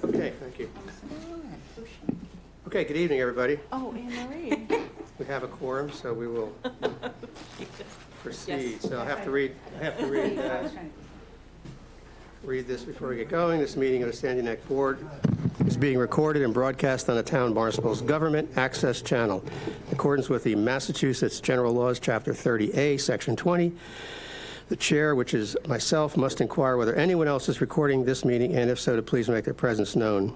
Okay, thank you. Okay, good evening, everybody. Oh, Anne Marie. We have a quorum, so we will proceed. Yes. So I have to read this before we get going. This meeting of the Sandy Neck Board is being recorded and broadcast on the town Barnstable's Government Access Channel. In accordance with the Massachusetts General Laws, Chapter 30A, Section 20, the chair, which is myself, must inquire whether anyone else is recording this meeting, and if so, to please make their presence known.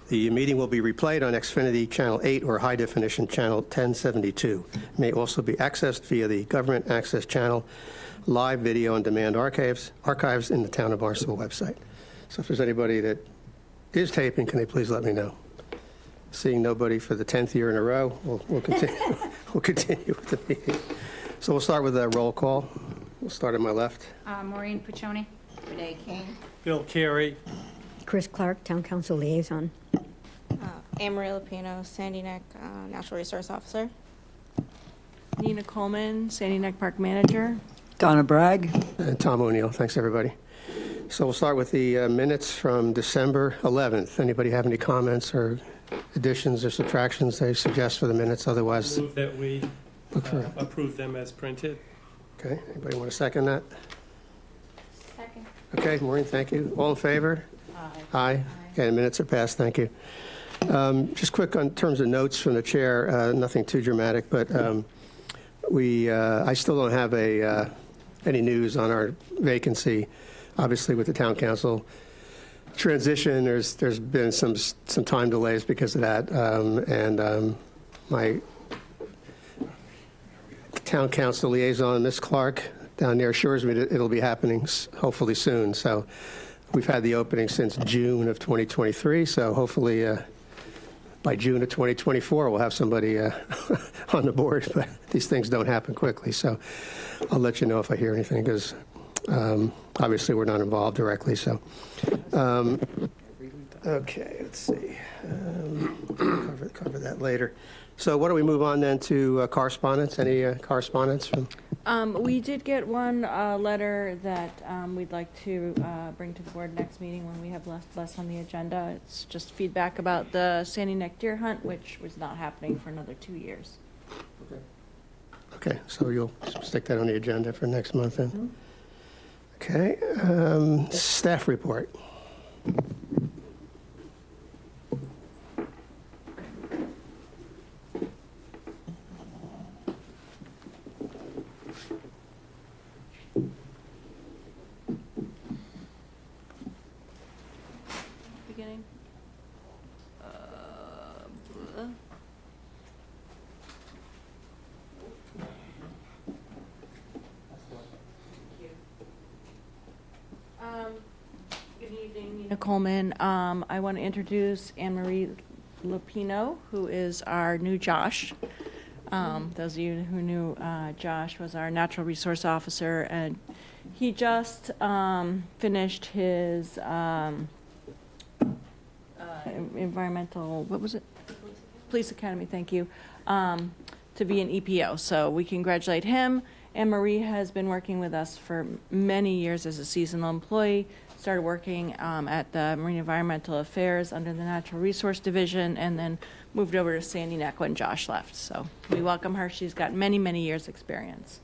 The meeting will be replayed on Xfinity Channel 8 or High Definition Channel 1072. It may also be accessed via the Government Access Channel live video on demand archives in the Town of Barnstable website. So if there's anybody that is taping, can they please let me know? Seeing nobody for the 10th year in a row, we'll continue. We'll continue with the meeting. So we'll start with a roll call. We'll start on my left. Maureen Puccioni. Renee King. Bill Carey. Chris Clark, Town Council Liaison. Anne Marie Lupino, Sandy Neck Natural Resource Officer. Nina Coleman, Sandy Neck Park Manager. Donna Bragg. And Tom O'Neill. Thanks, everybody. So we'll start with the minutes from December 11th. Anybody have any comments or additions or subtractions they suggest for the minutes? Otherwise, Move that we approve them as printed. okay. Anybody want to second that? Second. Okay, Maureen, thank you. All in favor? Aye. Okay, the minutes are passed. Thank you. Just quick on terms of notes from the chair, nothing too dramatic, but I still don't have any news on our vacancy. Obviously, with the town council transition, there's been some time delays because of that, and my town council liaison, Ms. Clark, down there assures me that it'll be happening hopefully soon. So we've had the opening since June of 2023, so hopefully by June of 2024, we'll have somebody on the board, but these things don't happen quickly. So I'll let you know if I hear anything, because obviously we're not involved directly. So, okay, let's see. Cover that later. So why don't we move on then to correspondence? Any correspondence from? We did get one letter that we'd like to bring to the board next meeting when we have less on the agenda. It's just feedback about the Sandy Neck deer hunt, which was not happening for another 2 years. Okay, so you'll stick that on the agenda for next month then? Okay, staff report. Beginning. Good evening, Nina Coleman. I want to introduce Anne Marie Lupino, who is our new Josh. Those of you who knew Josh was our natural resource officer, and he just finished his environmental, what was it? Police Academy, thank you, to be an EPO. So we congratulate him. Anne Marie has been working with us for many years as a seasonal employee, started working at the Marine Environmental Affairs under the Natural Resource Division, and then moved over to Sandy Neck when Josh left. So we welcome her. She's got many, many years' experience.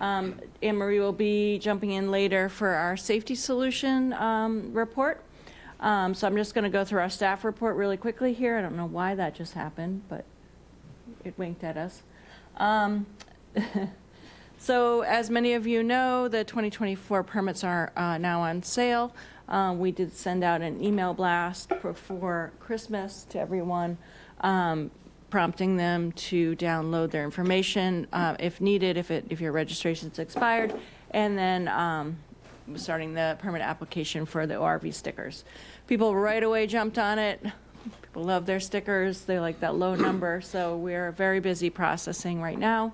Anne Marie will be jumping in later for our safety solution report. So I'm just going to go through our staff report really quickly here. I don't know why that just happened, but it winked at us. So as many of you know, the 2024 permits are now on sale. We did send out an email blast before Christmas to everyone, prompting them to download their information if needed, if your registration's expired, and then starting the permit application for the ORV stickers. People right away jumped on it. People love their stickers. They like that low number, so we're very busy processing right now.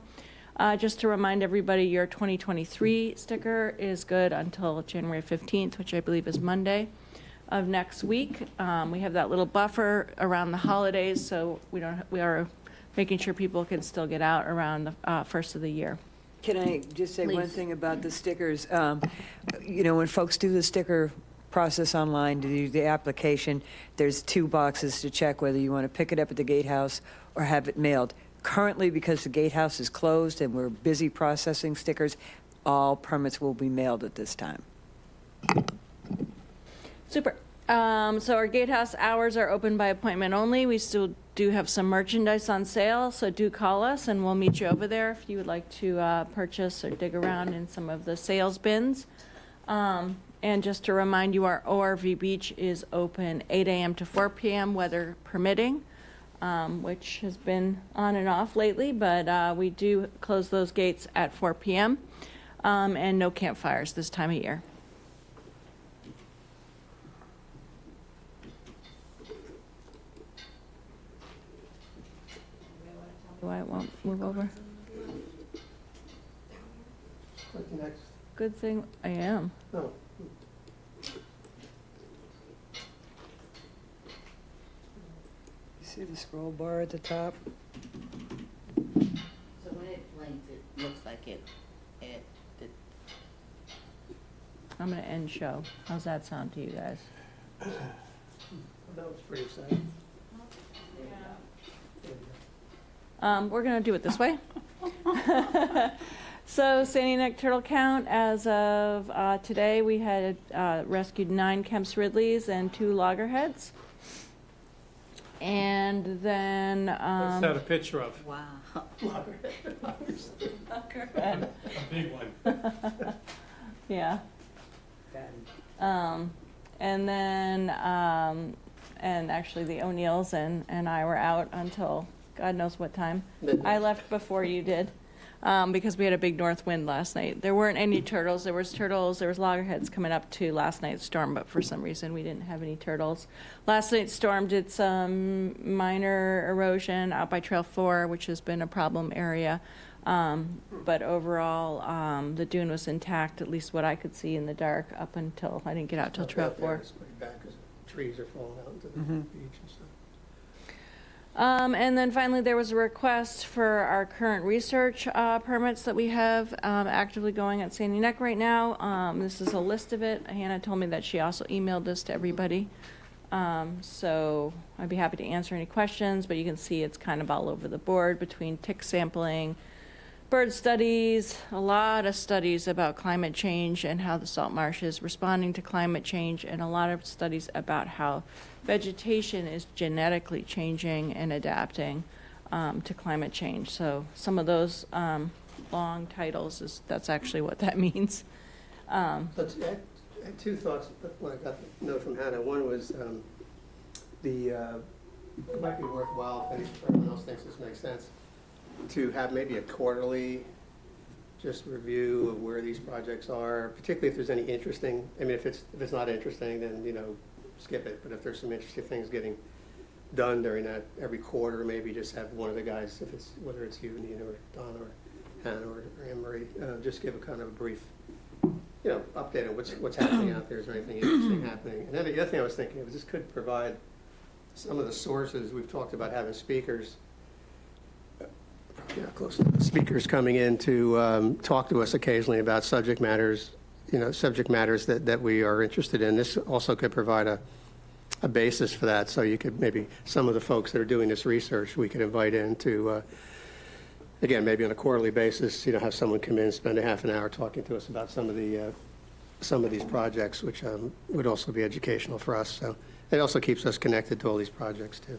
Just to remind everybody, your 2023 sticker is good until January 15th, which I believe is Monday of next week. We have that little buffer around the holidays, so we are making sure people can still get out around the first of the year. Can I just say one Please. thing about the stickers? You know, when folks do the sticker process online to do the application. There's 2 boxes to check whether you want to pick it up at the gatehouse or have it mailed. Currently, because the gatehouse is closed and we're busy processing stickers, all permits will be mailed at this time. Super. So our gatehouse hours are open by appointment only. We still do have some merchandise on sale, so do call us and we'll meet you over there if you would like to purchase or dig around in some of the sales bins. And just to remind you, our ORV Beach is open 8 a.m. to 4 p.m., weather permitting, which has been on and off lately, but we do close those gates at 4 p.m. And no campfires this time of year. Why it won't move over? Click next. Good thing I am. Oh, You see the scroll bar at the top? So when it blinks, it looks like it. I'm gonna end show. How's that sound to you guys? that was pretty exciting. We're gonna do it this way. So Sandy Neck turtle count as of today, we had rescued 9 Kemp's Ridleys and 2 loggerheads. And then What's that a picture of? Wow. loggerhead. A big one. Yeah. And then and actually the O'Neills and I were out until God knows what time. I left before you did. Because we had a big north wind last night. There weren't any turtles. There was loggerheads coming up to last night's storm, but for some reason we didn't have any turtles. Last night's storm did some minor erosion out by Trail 4, which has been a problem area. But overall, the dune was intact, at least what I could see in the dark up until I didn't get out till Trail 4. It's pretty bad because trees are falling out into the beach and stuff. And then finally, there was a request for our current research permits that we have actively going at Sandy Neck right now. This is a list of it. Hannah told me that she also emailed this to everybody. So I'd be happy to answer any questions, but you can see it's kind of all over the board between tick sampling, bird studies, a lot of studies about climate change and how the salt marsh is responding to climate change, and a lot of studies about how vegetation is genetically changing and adapting to climate change. So some of those long titles, that's actually what that means. I had 2 thoughts when I got the note from Hannah. One was it might be worthwhile, if everyone else thinks this makes sense, to have maybe a quarterly just review of where these projects are, particularly if there's any interesting, I mean, if it's not interesting, then, skip it. But if there's some interesting things getting done during that every quarter, maybe just have one of the guys, whether it's you, Nina, or Donna, or Hannah, or Anne Marie, just give a kind of a brief, update on what's happening out there. Is there anything interesting happening? And then the other thing I was thinking of is this could provide some of the sources. We've talked about having speakers, speakers coming in to talk to us occasionally about subject matters that we are interested in. This also could provide a basis for that. So you could maybe, some of the folks that are doing this research, we could invite in to, again, maybe on a quarterly basis, have someone come in, spend a half an hour talking to us about some of these projects, which would also be educational for us. So it also keeps us connected to all these projects too.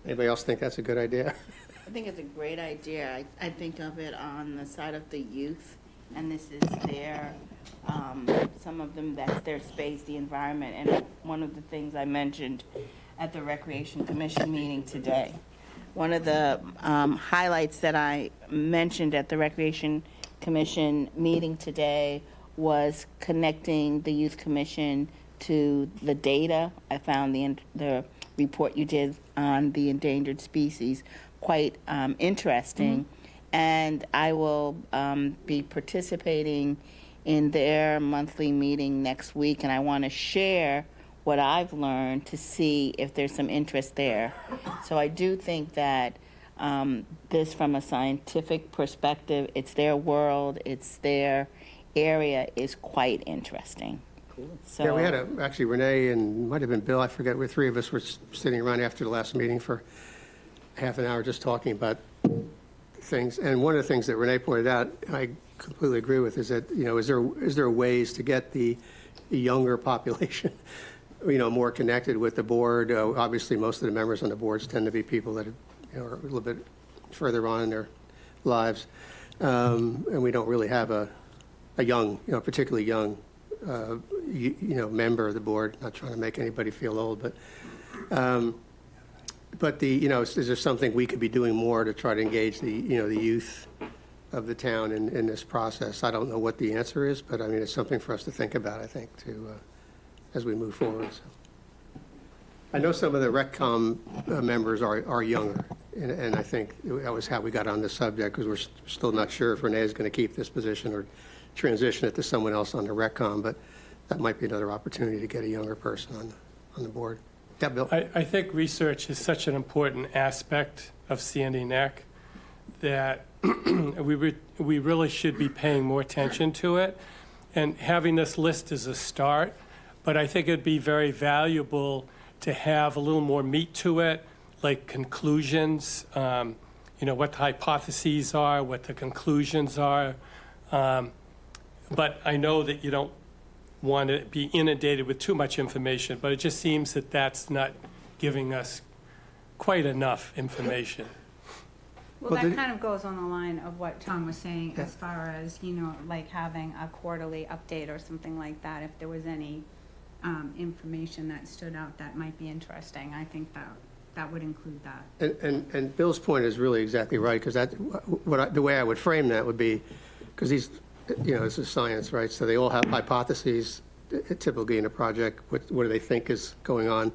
Anybody else think that's a good idea? I think it's a great idea. I think of it on the side of the youth, and this is their, some of them, that's their space, the environment. And one of the things I mentioned at the Recreation Commission meeting today, one of the highlights that I mentioned at the Recreation Commission meeting today was connecting the Youth Commission to the data. I found the report you did on the endangered species quite interesting. And I will be participating in their monthly meeting next week, and I want to share what I've learned to see if there's some interest there. So I do think that this, from a scientific perspective, it's their world, it's their area, is quite interesting. So, Yeah, we had actually Renee and might have been Bill, I forget, we three of us were sitting around after the last meeting for half an hour just talking about things. And one of the things that Renee pointed out, and I completely agree with, is that, is there ways to get the younger population, more connected with the board? Obviously, most of the members on the boards tend to be people that are a little bit further on in their lives. And we don't really have a young, particularly young, member of the board. Not trying to make anybody feel old, but is there something we could be doing more to try to engage the youth of the town in this process? I don't know what the answer is, but I mean, it's something for us to think about, I think, as we move forward. So. I know some of the RecCom members are younger, and I think that was how we got on this subject, because we're still not sure if Renee is going to keep this position or transition it to someone else on the RecCom, but that might be another opportunity to get a younger person on the board. Yeah, Bill? I think research is such an important aspect of Sandy Neck that we really should be paying more attention to it. And having this list is a start, but I think it'd be very valuable to have a little more meat to it, like conclusions, what the hypotheses are, what the conclusions are. But I know that you don't want to be inundated with too much information, but it just seems that that's not giving us quite enough information. Well, that kind of goes on the line of what Tom was saying as far as, like having a quarterly update or something like that. If there was any information that stood out that might be interesting, I think that would include that. And Bill's point is really exactly right, because the way I would frame that would be, because this is science, right? So they all have hypotheses, typically in a project. What do they think is going on?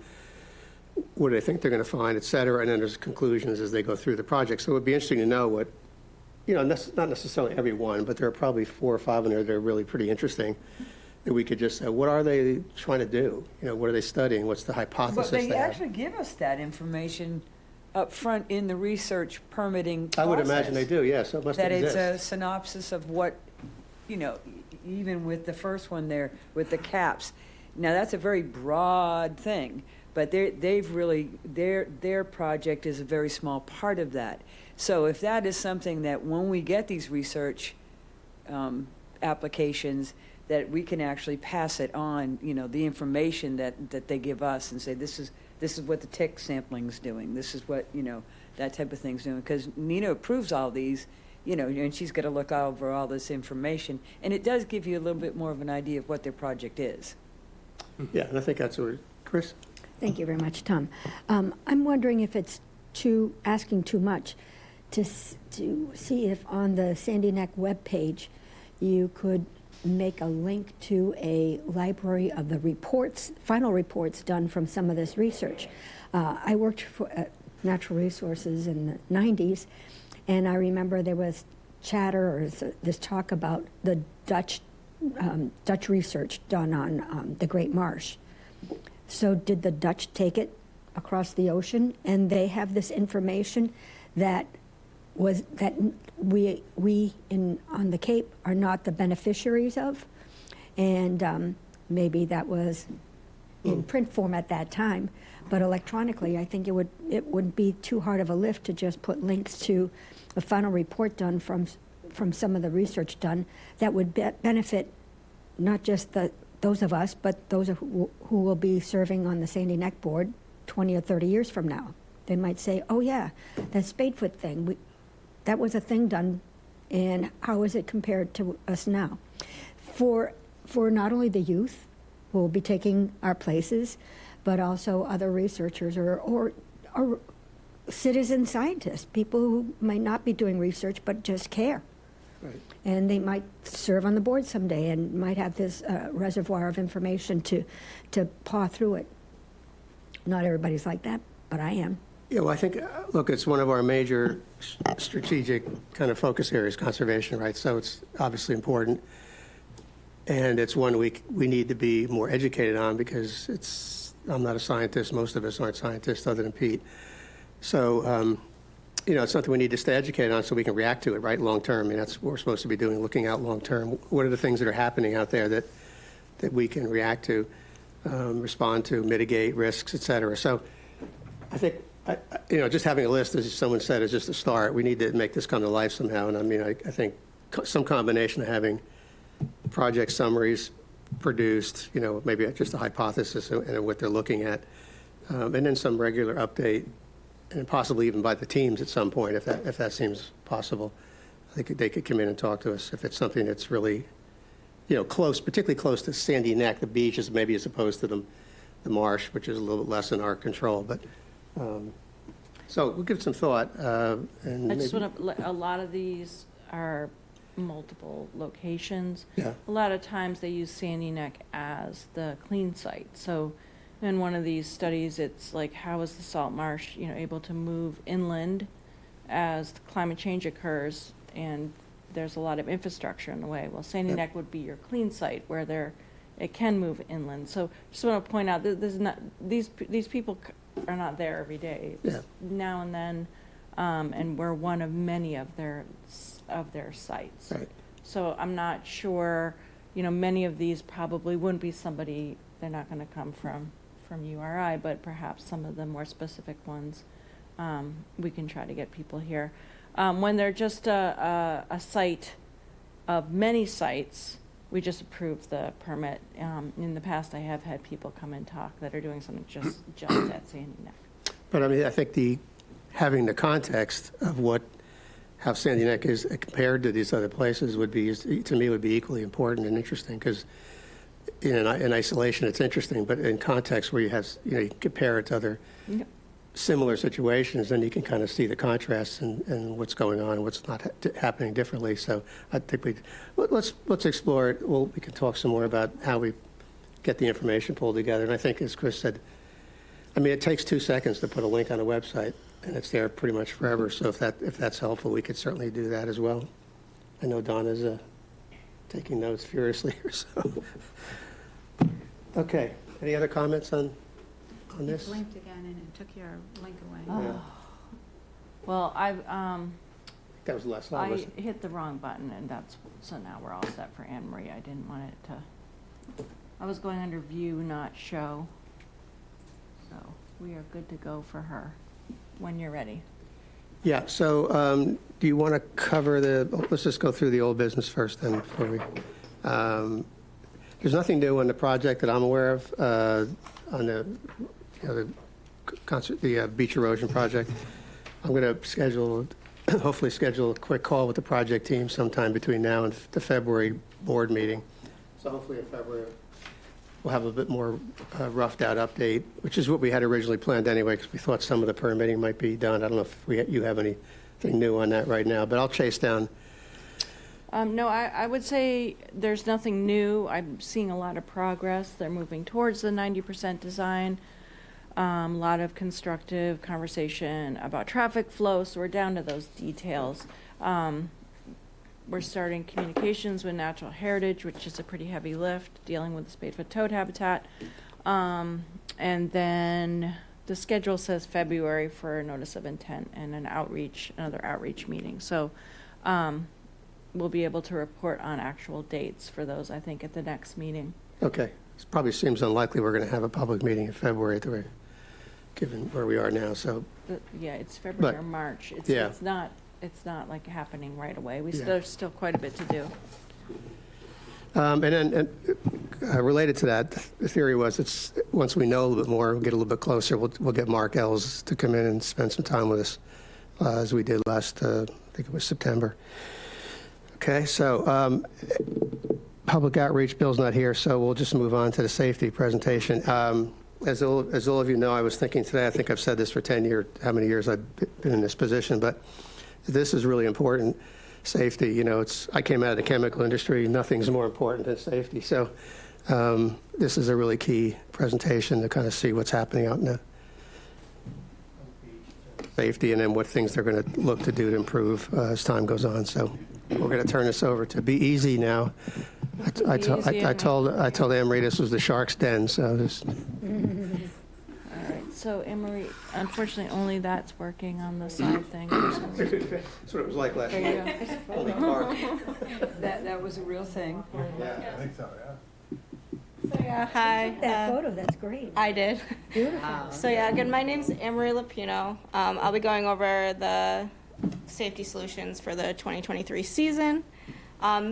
What do they think they're going to find, et cetera? And then there's conclusions as they go through the project. So it would be interesting to know what, not necessarily every one, but there are probably 4 or 5 in there that are really pretty interesting, that we could just say, what are they trying to do? What are they studying? What's the hypothesis But they have? actually give us that information up front in the research permitting process. I would imagine they do, yes. So it must That it's exist. a synopsis of what, even with the first one there, with the caps. Now, that's a very broad thing, but they've really, their project is a very small part of that. So if that is something that when we get these research applications, that we can actually pass it on, the information that they give us and say, this is what the tick sampling's doing, this is what, that type of thing's doing. Because Nina approves all these, and she's got to look over all this information. And it does give you a little bit more of an idea of what their project is. Yeah, and I think that's what, Chris? Thank you very much, Tom. I'm wondering if it's asking too much to see if on the Sandy Neck webpage you could make a link to a library of the final reports done from some of this research. I worked for Natural Resources in the 90s, and I remember there was chatter or this talk about the Dutch research done on the Great Marsh. So did the Dutch take it across the ocean, and they have this information that we on the Cape are not the beneficiaries of, and maybe that was in print form at that time, but electronically, I think it wouldn't be too hard of a lift to just put links to a final report done from some of the research done that would benefit not just those of us, but those who will be serving on the Sandy Neck board 20 or 30 years from now. They might say, oh yeah, that Spadefoot thing, that was a thing done, and how is it compared to us now? For not only the youth who will be taking our places, but also other researchers or citizen scientists, people who might not be doing research but just care. Right. And they might serve on the board someday and might have this reservoir of information to paw through it. Not everybody's like that, but I am. Yeah, well, I think, look, it's one of our major strategic kind of focus areas, conservation, right? So it's obviously important. And it's one we need to be more educated on, because I'm not a scientist. Most of us aren't scientists other than Pete. So, it's something we need to stay educated on so we can react to it, right, long term. I mean, that's what we're supposed to be doing, looking out long term. What are the things that are happening out there that that we can react to, respond to, mitigate risks, et cetera. So I think, just having a list, as someone said, is just a start. We need to make this come to life somehow. And I mean, I think some combination of having project summaries produced, maybe just a hypothesis and what they're looking at, and then some regular update, and possibly even by the teams at some point, if that seems possible. They could come in and talk to us if it's something that's really, close, particularly close to Sandy Neck, the beaches, maybe as opposed to the marsh, which is a little bit less in our control. But so we'll give it some thought. And I just maybe- want to, a lot of these are multiple locations. Yeah. A lot of times they use Sandy Neck as the clean site. So in one of these studies, it's like, how is the salt marsh, able to move inland as climate change occurs, and there's a lot of infrastructure in the way. Well, Sandy Yep. Neck would be your clean site where it can move inland. So just want to point out that this is not, these people are not there every day. It's Yeah. now and then, and we're one of many of their sites. Right. So I'm not sure, many of these probably wouldn't be somebody, they're not going to come from URI, but perhaps some of the more specific ones, we can try to get people here. When they're just a site of many sites, we just approve the permit. In the past, I have had people come and talk that are doing something just at Sandy Neck. But I mean, I think having the context of how Sandy Neck is compared to these other places would be equally important and interesting, because in isolation it's interesting, but in context where you compare it to other Yep. similar situations, then you can kind of see the contrasts and what's going on and what's not happening differently. So I think let's explore it. We can talk some more about how we get the information pulled together. And I think, as Chris said, I mean, it takes 2 seconds to put a link on a website, and it's there pretty much forever. So if that's helpful, we could certainly do that as well. I know Donna's taking notes furiously here. So, okay. Any other comments on You this? blinked again and it took your link away. Yeah. Well, That was last I time. hit the wrong button, and so now we're all set for Anne Marie. I didn't want it to, I was going under view, not show. So we are good to go for her when you're ready. Yeah, so do you want to cover let's just go through the old business first then before we, there's nothing new on the project that I'm aware of, on the beach erosion project. I'm going to hopefully schedule a quick call with the project team sometime between now and the February board meeting. So hopefully in February, we'll have a bit more roughed out update, which is what we had originally planned anyway, because we thought some of the permitting might be done. I don't know if you have anything new on that right now, but I'll chase down. No, I would say there's nothing new. I'm seeing a lot of progress. They're moving towards the 90% design. A lot of constructive conversation about traffic flow, so we're down to those details. We're starting communications with Natural Heritage, which is a pretty heavy lift, dealing with the spadefoot toad habitat. And then the schedule says February for a notice of intent and another outreach meeting. So we'll be able to report on actual dates for those, I think, at the next meeting. Okay. It probably seems unlikely we're going to have a public meeting in February, given where we are now. So, Yeah, it's February or But- March. yeah. It's not like happening right away. Yeah. There's still quite a bit to do. and then related to that, the theory was once we know a little bit more, we'll get a little bit closer, we'll get Mark Ells to come in and spend some time with us, as we did last, I think it was September. Okay, so public outreach, Bill's not here, so we'll just move on to the safety presentation. As all of you know, I was thinking today, I think I've said this for 10 years, how many years I've been in this position, but this is really important, safety. I came out of the chemical industry, nothing's more important than safety. So this is a really key presentation to kind of see what's happening out in the safety, and then what things they're going to look to do to improve as time goes on. So we're going to turn this over to Be Easy now. I told Anne Marie this was the shark's den, so this. All right, so Anne Marie, unfortunately, only that's working on the side thing. That's what it was like last There night. you go. That was a real thing. Yeah. I think so, yeah. Yeah, hi. That photo, that's great. I did. Beautiful. So yeah, again, my name's Amory Lapino. I'll be going over the safety solutions for the 2023 season.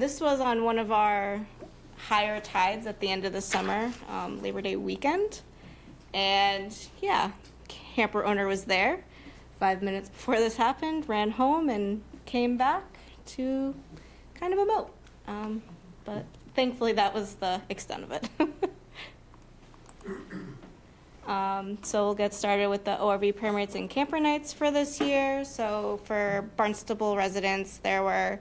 This was on one of our higher tides at the end of the summer, Labor Day weekend. And yeah, camper owner was there 5 minutes before this happened, ran home and came back to kind of a moat. But thankfully that was the extent of it. So we'll get started with the ORV permits and camper nights for this year. So for Barnstable residents, there were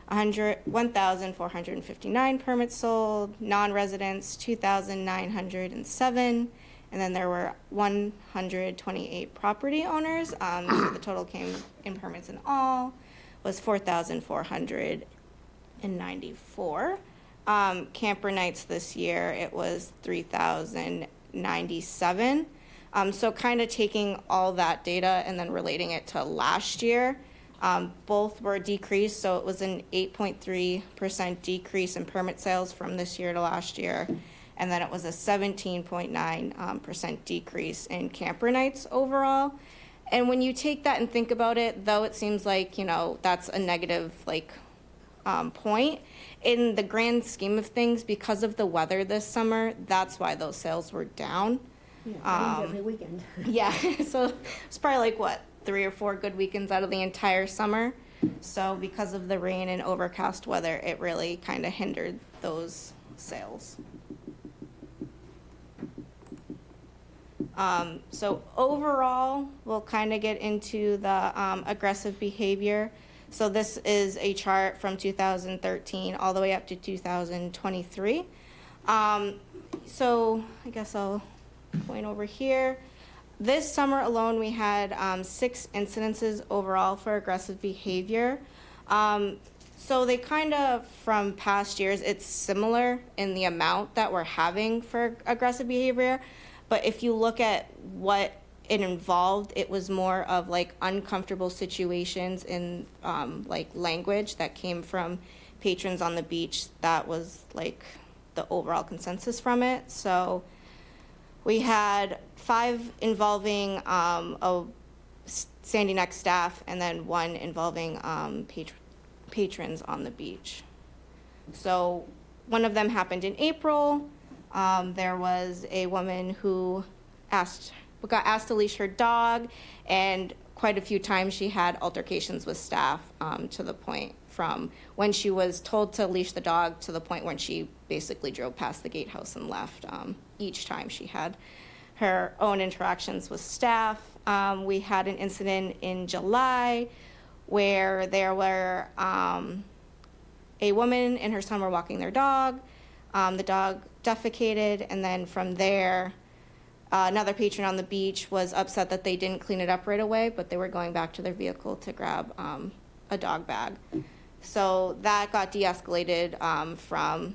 1,459 permits sold, non-residents 2,907, and then there were 128 property owners. So the total came in permits in all was 4,494. Camper nights this year, it was 3,097. So kind of taking all that data and then relating it to last year, both were decreased. So it was an 8.3% decrease in permit sales from this year to last year. And then it was a 17.9% decrease in camper nights overall. And when you take that and think about it, though it seems like, that's a negative, point, in the grand scheme of things, because of the weather this summer, that's why those sales were down. Yeah, rains every weekend. Yeah, so it's probably 3 or 4 good weekends out of the entire summer. So because of the rain and overcast weather, it really kind of hindered those sales. So overall, we'll kind of get into the aggressive behavior. So this is a chart from 2013 all the way up to 2023. So I guess I'll point over here. This summer alone, we had 6 incidences overall for aggressive behavior. So they kind of, from past years, it's similar in the amount that we're having for aggressive behavior. But if you look at what it involved, it was more of uncomfortable situations in language that came from patrons on the beach. That was the overall consensus from it. So we had 5 involving a Sandy Neck staff and then 1 involving patrons on the beach. So one of them happened in April. There was a woman who got asked to leash her dog, and quite a few times she had altercations with staff, to the point from when she was told to leash the dog to the point when she basically drove past the gatehouse and left. Each time she had her own interactions with staff. We had an incident in July where there were a woman and her son were walking their dog. The dog defecated, and then from there, another patron on the beach was upset that they didn't clean it up right away, but they were going back to their vehicle to grab a dog bag. So that got de-escalated from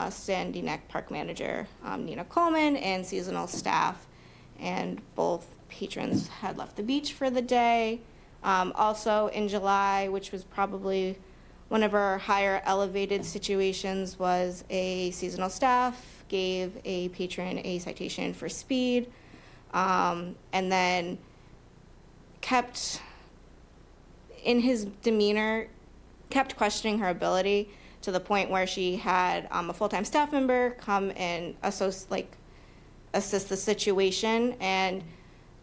Sandy Neck Park Manager Nina Coleman and seasonal staff, and both patrons had left the beach for the day. Also in July, which was probably one of our higher elevated situations, was a seasonal staff gave a patron a citation for speed, and then kept, in his demeanor, kept questioning her ability to the point where she had a full-time staff member come and assist the situation. And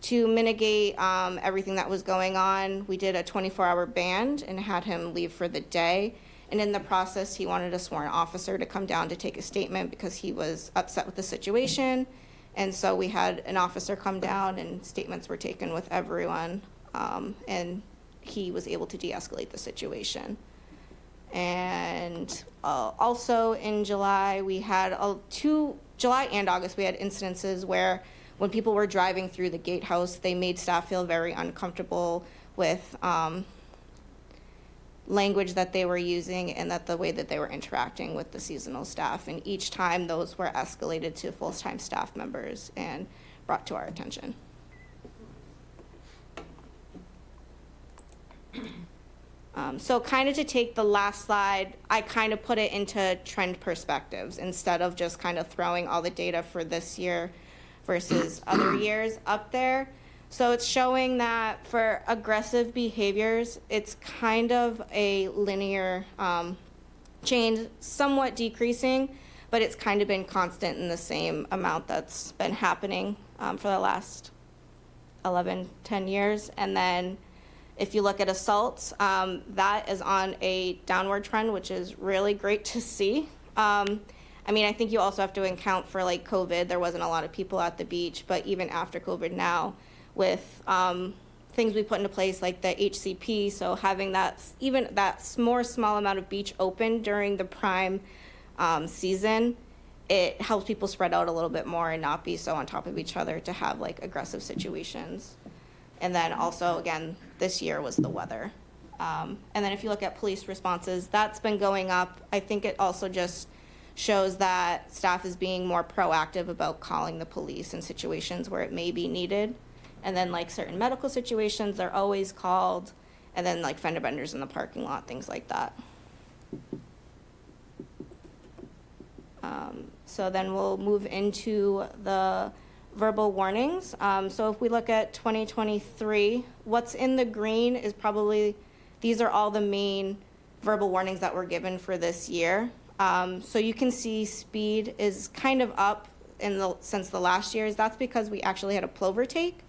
to mitigate everything that was going on, we did a 24-hour ban and had him leave for the day. And in the process, he wanted a sworn officer to come down to take a statement because he was upset with the situation. And so we had an officer come down and statements were taken with everyone. And he was able to de-escalate the situation. And also in July, we had July and August, we had incidences where when people were driving through the gatehouse, they made staff feel very uncomfortable with language that they were using and that the way that they were interacting with the seasonal staff. And each time those were escalated to full-time staff members and brought to our attention. So kind of to take the last slide, I kind of put it into trend perspectives instead of just kind of throwing all the data for this year versus other years up there. So it's showing that for aggressive behaviors, it's kind of a linear change, somewhat decreasing, but it's kind of been constant in the same amount that's been happening for the last 11, 10 years. And then if you look at assaults, that is on a downward trend, which is really great to see. I mean, I think you also have to account for like COVID. There wasn't a lot of people at the beach, but even after COVID now, with things we put into place like the HCP, so having that, even that more small amount of beach open during the prime season, it helps people spread out a little bit more and not be so on top of each other to have like aggressive situations. And then also, again, this year was the weather. And then if you look at police responses, that's been going up. I think it also just shows that staff is being more proactive about calling the police in situations where it may be needed. And then like certain medical situations, they're always called. And then like fender benders in the parking lot, things like that. So then we'll move into the verbal warnings. So if we look at 2023, what's in the green is probably, these are all the main verbal warnings that were given for this year. So you can see speed is kind of up since the last years. That's because we actually had a plover take,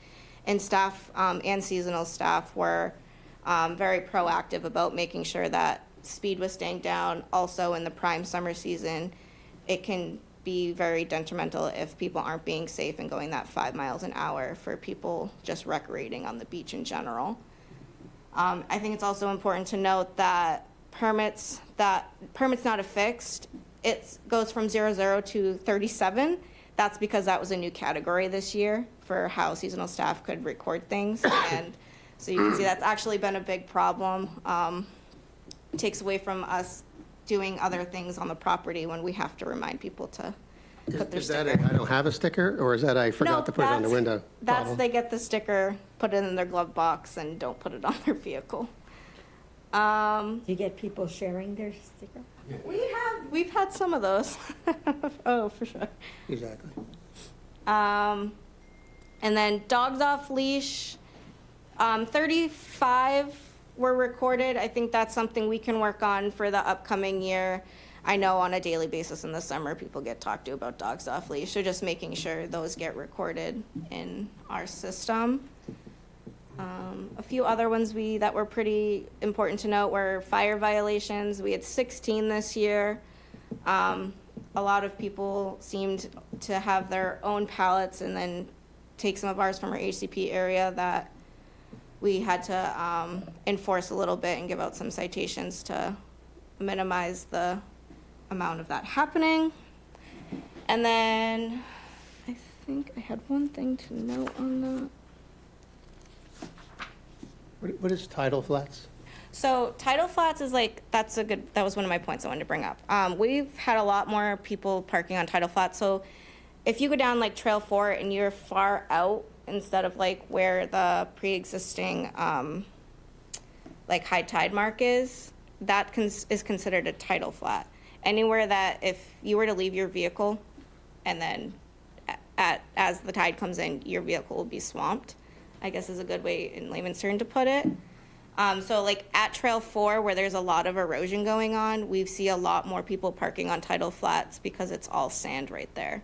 and staff and seasonal staff were very proactive about making sure that speed was staying down. Also in the prime summer season, it can be very detrimental if people aren't being safe and going that 5 miles an hour for people just recreating on the beach in general. I think it's also important to note that permits not affixed, it goes from 00 to 37. That's because that was a new category this year for how seasonal staff could record things. And so you can see that's actually been a big problem. It takes away from us doing other things on the property when we have to remind people to put their Is that sticker. I don't have a sticker, or is that I forgot to put it on the window? That's problem? they get the sticker, put it in their glove box, and don't put it on their vehicle. Do you get people sharing their sticker? We've had some of those. Oh, for sure. Exactly. And then dogs off leash, 35 were recorded. I think that's something we can work on for the upcoming year. I know on a daily basis in the summer, people get talked to about dogs off leash, so just making sure those get recorded in our system. A few other ones that were pretty important to note were fire violations. We had 16 this year. A lot of people seemed to have their own pallets and then take some of ours from our HCP area that we had to enforce a little bit and give out some citations to minimize the amount of that happening. And then I think I had one thing to note on that. What is tidal flats? So tidal flats is like, that was one of my points I wanted to bring up. We've had a lot more people parking on tidal flats. So if you go down like Trail 4 and you're far out instead of like where the pre-existing like high tide mark is, that is considered a tidal flat. Anywhere that if you were to leave your vehicle and then as the tide comes in, your vehicle will be swamped, I guess is a good way in layman's term to put it. So like at Trail 4 where there's a lot of erosion going on, we see a lot more people parking on tidal flats because it's all sand right there.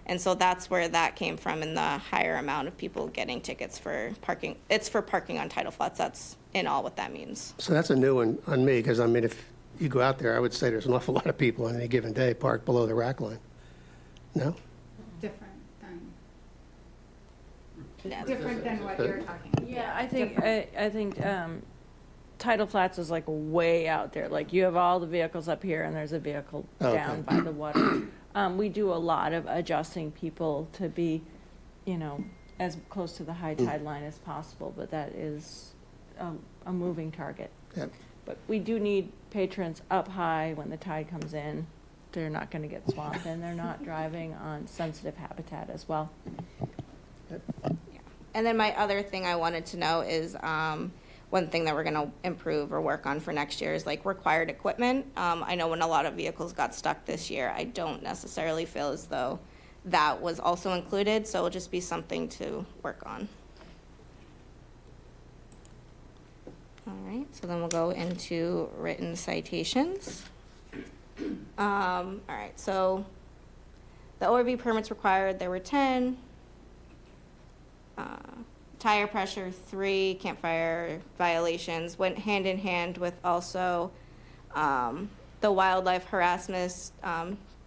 And so that's where that came from in the higher amount of people getting tickets for parking. It's for parking on tidal flats. That's in all what that means. So that's a new one on me, because I mean, if you go out there, I would say there's an awful lot of people on any given day parked below the rack line. No? Different than, Yeah. different than what you're talking about. Yeah, I think tidal flats is like way out there. Like you have all the vehicles up here and there's a vehicle Okay. down by the water. We do a lot of adjusting people to be, as close to the high tide line as possible, but that is a moving target. Yep. But we do need patrons up high when the tide comes in. They're not going to get swamped, and they're not driving on sensitive habitat as well. And then my other thing I wanted to know is one thing that we're going to improve or work on for next year is like required equipment. I know when a lot of vehicles got stuck this year, I don't necessarily feel as though that was also included, so it'll just be something to work on. All right, so then we'll go into written citations. All right, so the ORV permits required, there were 10. Tire pressure, 3. Campfire violations went hand in hand with also the wildlife harassment,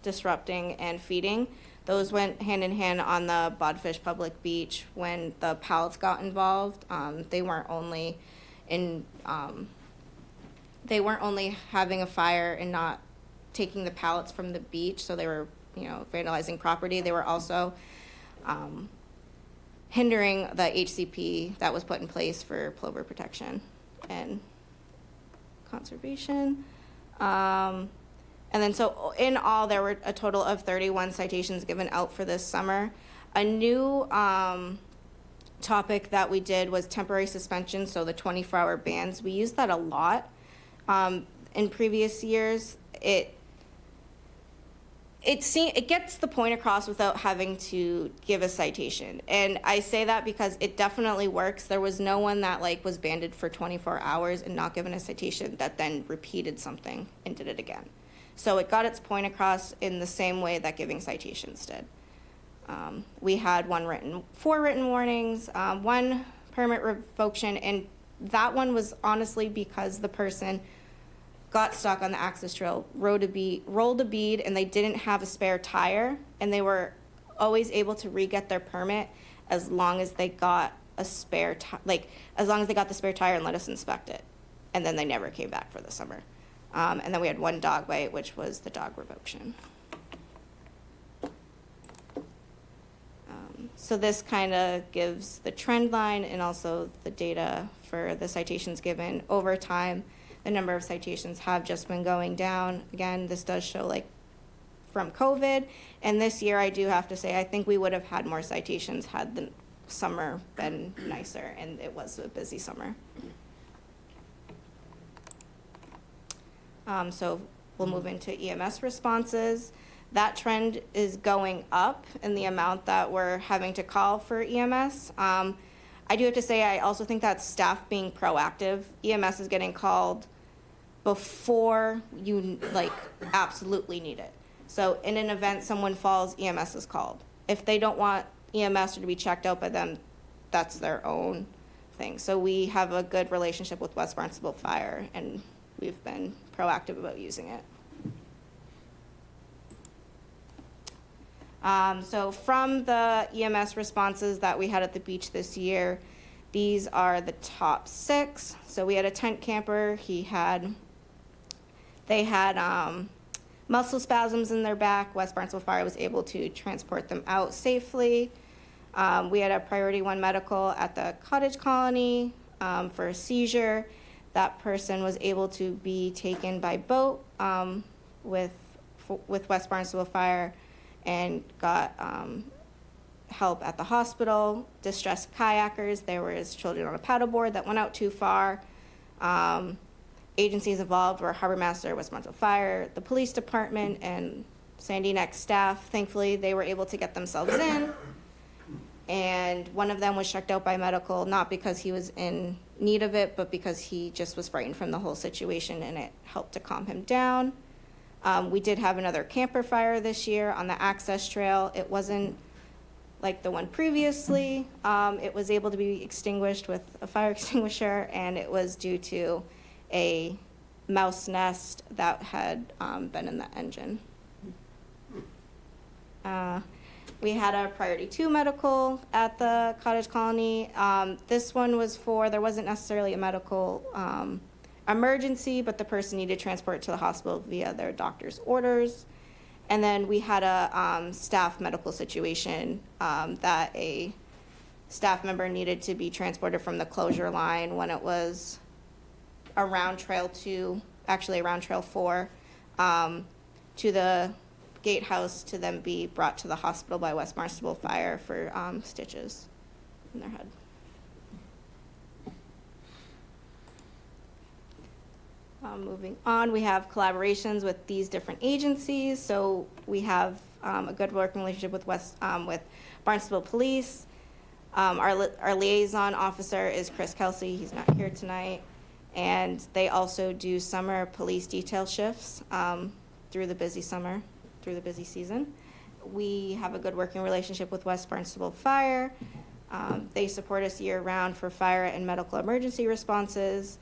disrupting and feeding. Those went hand in hand on the Bodfish Public Beach when the pallets got involved. They weren't only having a fire and not taking the pallets from the beach, so they were, vandalizing property. They were also hindering the HCP that was put in place for plover protection and conservation. And then so in all, there were a total of 31 citations given out for this summer. A new topic that we did was temporary suspension, so the 24-hour bans. We used that a lot in previous years. It gets the point across without having to give a citation. And I say that because it definitely works. There was no one that was banded for 24 hours and not given a citation that then repeated something and did it again. So it got its point across in the same way that giving citations did. We had 4 written warnings, 1 permit revocation, and that one was honestly because the person got stuck on the access trail, rolled a bead, and they didn't have a spare tire, and they were always able to re-get their permit as long as they got a spare as long as they got the spare tire and let us inspect it. And then they never came back for the summer. And then we had 1 dog bite, which was the dog revocation. So this kind of gives the trend line and also the data for the citations given over time. The number of citations have just been going down. Again, this does show from COVID. And this year, I do have to say, I think we would have had more citations had the summer been nicer, and it was a busy summer. So we'll move into EMS responses. That trend is going up in the amount that we're having to call for EMS. I do have to say, I also think that's staff being proactive. EMS is getting called before you absolutely need it. So in an event someone falls, EMS is called. If they don't want EMS or to be checked out by them, that's their own thing. So we have a good relationship with West Barnstable Fire, and we've been proactive about using it. So from the EMS responses that we had at the beach this year, these are the top 6. So we had a tent camper. They had muscle spasms in their back. West Barnstable Fire was able to transport them out safely. We had a priority 1 medical at the cottage colony for a seizure. That person was able to be taken by boat with West Barnstable Fire and got help at the hospital. Distressed kayakers, there was children on a paddleboard that went out too far. Agencies involved were Harbor Master, West Barnstable Fire, the police department, and Sandy Neck staff. Thankfully, they were able to get themselves in. And one of them was checked out by medical, not because he was in need of it, but because he just was frightened from the whole situation, and it helped to calm him down. We did have another camper fire this year on the access trail. It wasn't like the one previously. It was able to be extinguished with a fire extinguisher, and it was due to a mouse nest that had been in the engine. We had a priority 2 medical at the cottage colony. This one was there wasn't necessarily a medical emergency, but the person needed transport to the hospital via their doctor's orders. And then we had a staff medical situation that a staff member needed to be transported from the closure line when it was around Trail 2, actually around Trail 4, to the gatehouse to then be brought to the hospital by West Barnstable Fire for stitches in their head. Moving on, we have collaborations with these different agencies. So we have a good working relationship with with Barnstable Police. Our liaison officer is Chris Kelsey. He's not here tonight. And they also do summer police detail shifts through the busy summer, through the busy season. We have a good working relationship with West Barnstable Fire. They support us year-round for fire and medical emergency responses.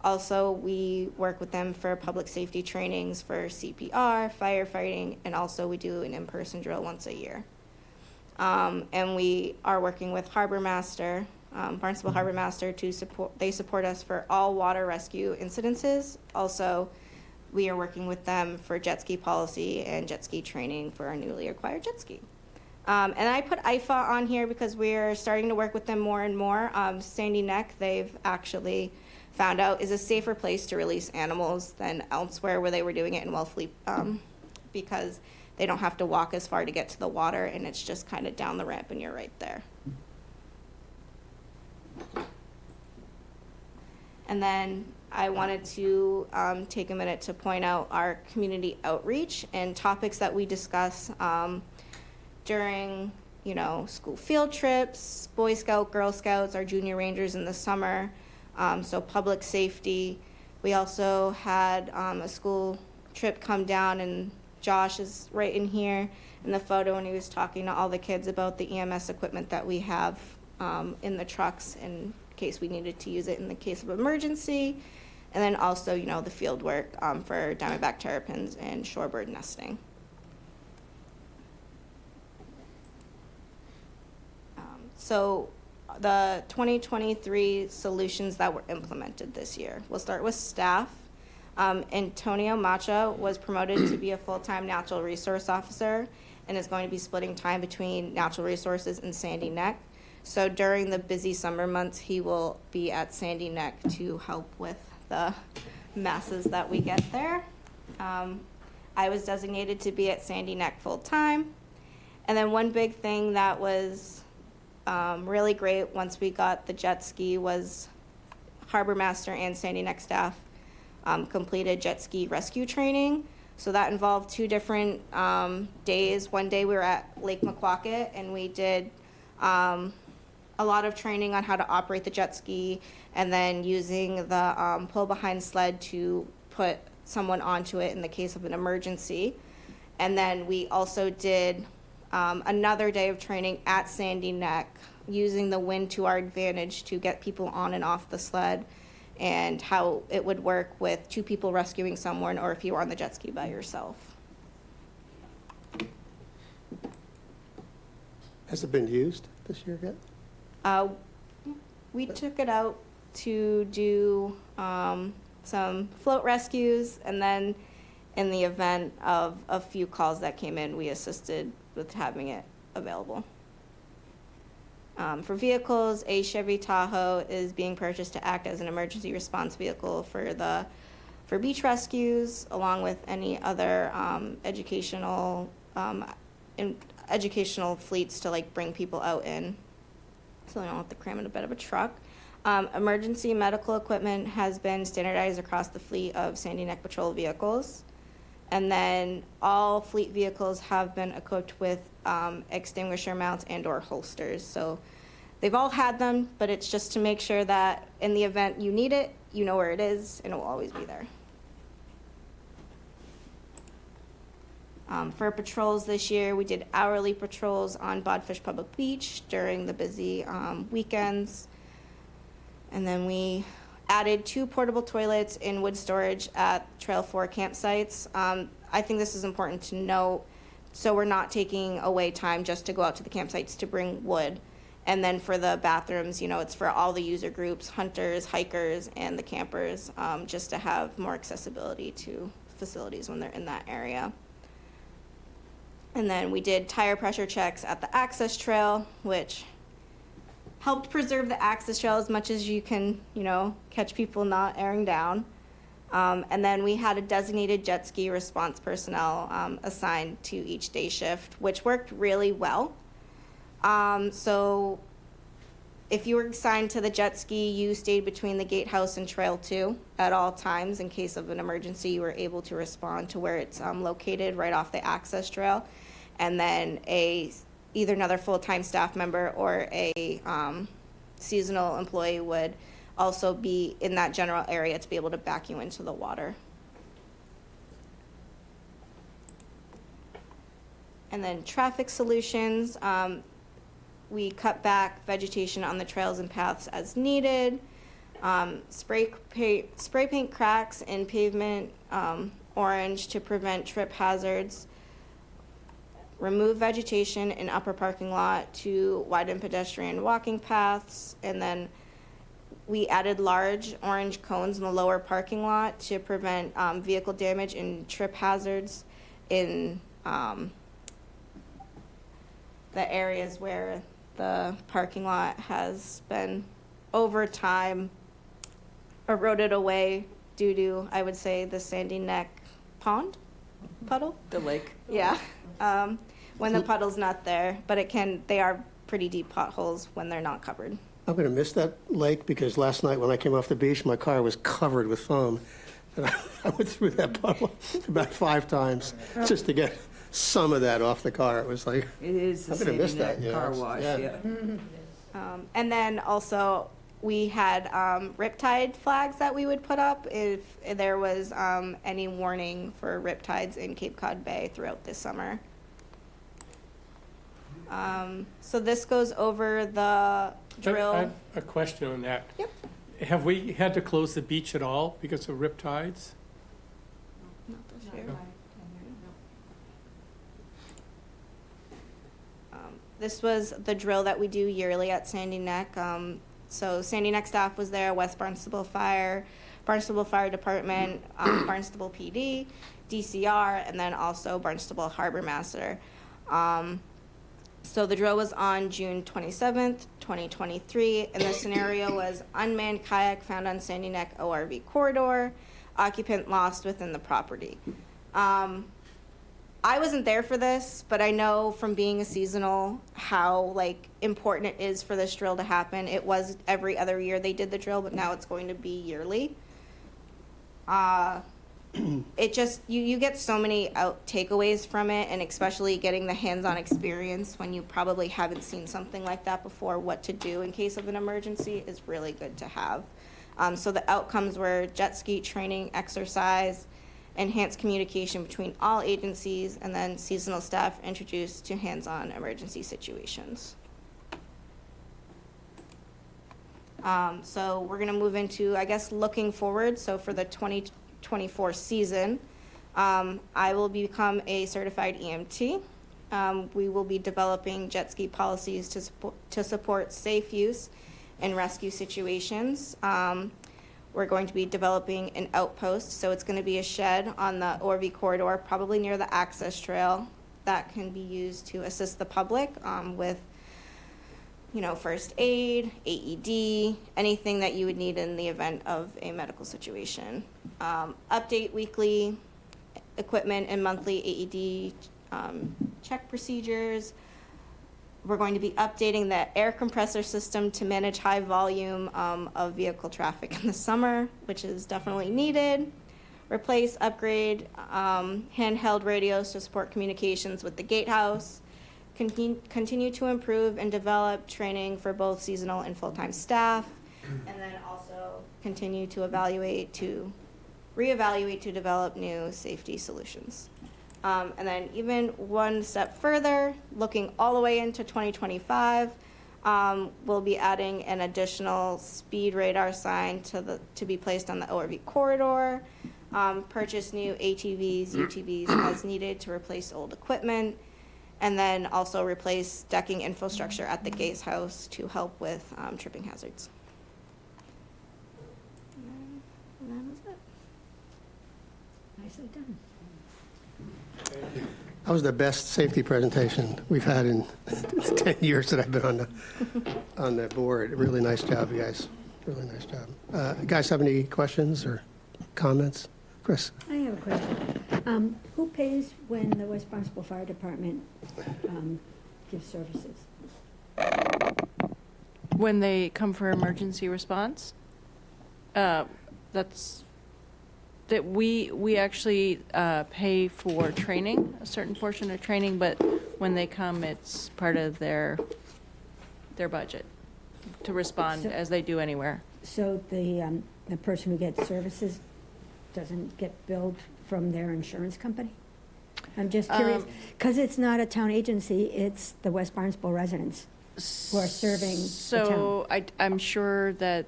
Also, we work with them for public safety trainings for CPR, firefighting, and also we do an in-person drill once a year. And we are working with Harbor Master, Barnstable Harbor Master, they support us for all water rescue incidences. Also, we are working with them for jet ski policy and jet ski training for our newly acquired jet ski. And I put IFA on here because we're starting to work with them more and more. Sandy Neck, they've actually found out, is a safer place to release animals than elsewhere where they were doing it in Wellfleet, because they don't have to walk as far to get to the water, and it's just kind of down the ramp and you're right there. And then I wanted to take a minute to point out our community outreach and topics that we discuss during, school field trips, Boy Scout, Girl Scouts, our junior rangers in the summer. So public safety. We also had a school trip come down, and Josh is right in here in the photo, and he was talking to all the kids about the EMS equipment that we have in the trucks in case we needed to use it in the case of emergency. And then also, the field work for diamondback terrapins and shorebird nesting. So the 2023 solutions that were implemented this year. We'll start with staff. Antonio Macha was promoted to be a full-time natural resource officer and is going to be splitting time between natural resources and Sandy Neck. So during the busy summer months, he will be at Sandy Neck to help with the messes that we get there. I was designated to be at Sandy Neck full-time. And then one big thing that was really great once we got the jet ski was Harbor Master and Sandy Neck staff completed jet ski rescue training. So that involved 2 different days. One day we were at Lake McQuacket and we did a lot of training on how to operate the jet ski and then using the pull behind sled to put someone onto it in the case of an emergency. And then we also did another day of training at Sandy Neck, using the wind to our advantage to get people on and off the sled, and how it would work with 2 people rescuing someone, or if you were on the jet ski by yourself. Has it been used this year yet? We took it out to do some float rescues, and then in the event of a few calls that came in, we assisted with having it available. For vehicles, a Chevy Tahoe is being purchased to act as an emergency response vehicle for beach rescues, along with any other educational fleets to bring people out in, so they don't have to cram in a bit of a truck. Emergency medical equipment has been standardized across the fleet of Sandy Neck Patrol vehicles. And then all fleet vehicles have been equipped with extinguisher mounts and or holsters. So they've all had them, but it's just to make sure that in the event you need it, you know where it is, and it will always be there. For patrols this year, we did hourly patrols on Bodfish Public Beach during the busy weekends. And then we added 2 portable toilets in wood storage at Trail 4 campsites. I think this is important to note, so we're not taking away time just to go out to the campsites to bring wood. And then for the bathrooms, it's for all the user groups, hunters, hikers, and the campers, just to have more accessibility to facilities when they're in that area. And then we did tire pressure checks at the access trail, which helped preserve the access trail as much as you can, catch people not airing down. And then we had a designated jet ski response personnel assigned to each day shift, which worked really well. So If you were assigned to the jet ski, you stayed between the gatehouse and Trail 2 at all times. In case of an emergency, you were able to respond to where it's located right off the access trail. And then either another full-time staff member or a seasonal employee would also be in that general area to be able to back you into the water. And then traffic solutions. We cut back vegetation on the trails and paths as needed. Spray paint cracks in pavement orange to prevent trip hazards. Remove vegetation in upper parking lot to widen pedestrian walking paths. And then we added large orange cones in the lower parking lot to prevent vehicle damage and trip hazards in the areas where the parking lot has been over time eroded away due to, I would say, the Sandy Neck pond puddle. The lake. Yeah, when the puddle's not there, but they are pretty deep potholes when they're not covered. I'm going to miss that lake because last night when I came off the beach, my car was covered with foam. And I went through that puddle about 5 times just to get some of that off the car. It was like, It is the I'm gonna miss Sandy that, Neck yeah. car wash, Yeah. yeah. And then also, we had riptide flags that we would put up if there was any warning for riptides in Cape Cod Bay throughout this summer. So this goes over the drill. I have a question on that. Yep. Have we had to close the beach at all because of riptides? Not this year. This was the drill that we do yearly at Sandy Neck. So Sandy Neck staff was there, West Barnstable Fire Department, Barnstable PD, DCR, and then also Barnstable Harbor Master. So the drill was on June 27th, 2023, and the scenario was unmanned kayak found on Sandy Neck ORV corridor, occupant lost within the property. I wasn't there for this, but I know from being a seasonal how important it is for this drill to happen. It was every other year they did the drill, but now it's going to be yearly. It just you get so many takeaways from it, and especially getting the hands-on experience when you probably haven't seen something like that before. What to do in case of an emergency is really good to have. So the outcomes were jet ski training exercise, enhanced communication between all agencies, and then seasonal staff introduced to hands-on emergency situations. So we're going to move into, I guess, looking forward. So for the 2024 season, I will become a certified EMT. We will be developing jet ski policies to support safe use in rescue situations. We're going to be developing an outpost, so it's going to be a shed on the ORV corridor, probably near the access trail, that can be used to assist the public with, first aid, AED, anything that you would need in the event of a medical situation. Update weekly equipment and monthly AED check procedures. We're going to be updating the air compressor system to manage high volume of vehicle traffic in the summer, which is definitely needed. Replace, upgrade handheld radios to support communications with the gatehouse. Continue to improve and develop training for both seasonal and full-time staff. And then also continue to reevaluate to develop new safety solutions. And then even one step further, looking all the way into 2025, we'll be adding an additional speed radar sign to be placed on the ORV corridor, purchase new ATVs, UTVs as needed to replace old equipment, and then also replace decking infrastructure at the gatehouse to help with tripping hazards. And that was it. Nicely done. That was the best safety presentation we've had in 10 years that I've been on the board. Really nice job, you guys. Really nice job. Guys have any questions or comments? Chris? I have a question. Who pays when the West Barnstable Fire Department gives services? When they come for emergency response, that's, that we actually pay for training, a certain portion of training, but when they come, it's part of their budget to respond So- as they do anywhere. So the person who gets services doesn't get billed from their insurance company? I'm just curious, because it's not a town agency, it's the West Barnstable residents who are serving the town. So I'm sure that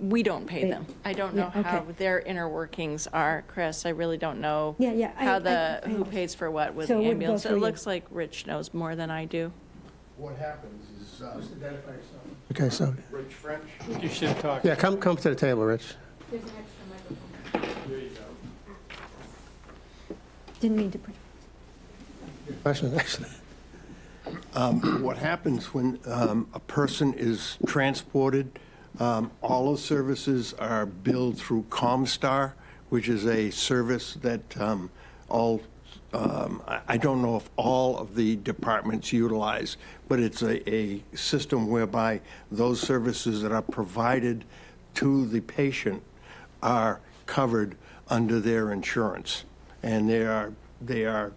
we don't pay They- them. I don't know Yeah, how okay. their inner workings are, Chris. I really don't know Yeah, yeah. how who pays for what with So the it wouldn't go ambulance. It through you. looks like Rich knows more than I do. What happens is, Okay, so, Rich French, You should talk. yeah, come to the table, Rich. Didn't mean to put, Question, actually. what happens when a person is transported, all of services are billed through ComStar, which is a service that I don't know if all of the departments utilize, but it's a system whereby those services that are provided to the patient are covered under their insurance, and they are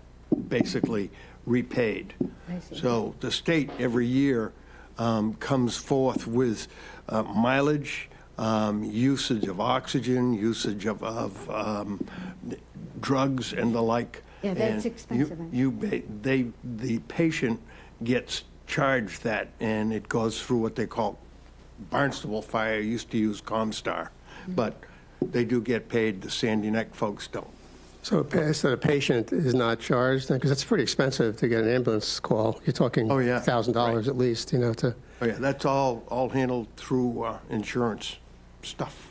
basically repaid. I see. So the state every year comes forth with mileage, usage of oxygen, usage of drugs and the like. Yeah, that's And expensive. the patient gets charged that, and it goes through what they call Barnstable Fire used to use ComStar, but they do get paid. The Sandy Neck folks don't. So the patient is not charged, because it's pretty expensive to get an ambulance call. You're talking Oh, yeah. $1,000 at least, to, Oh yeah, that's all handled through insurance stuff.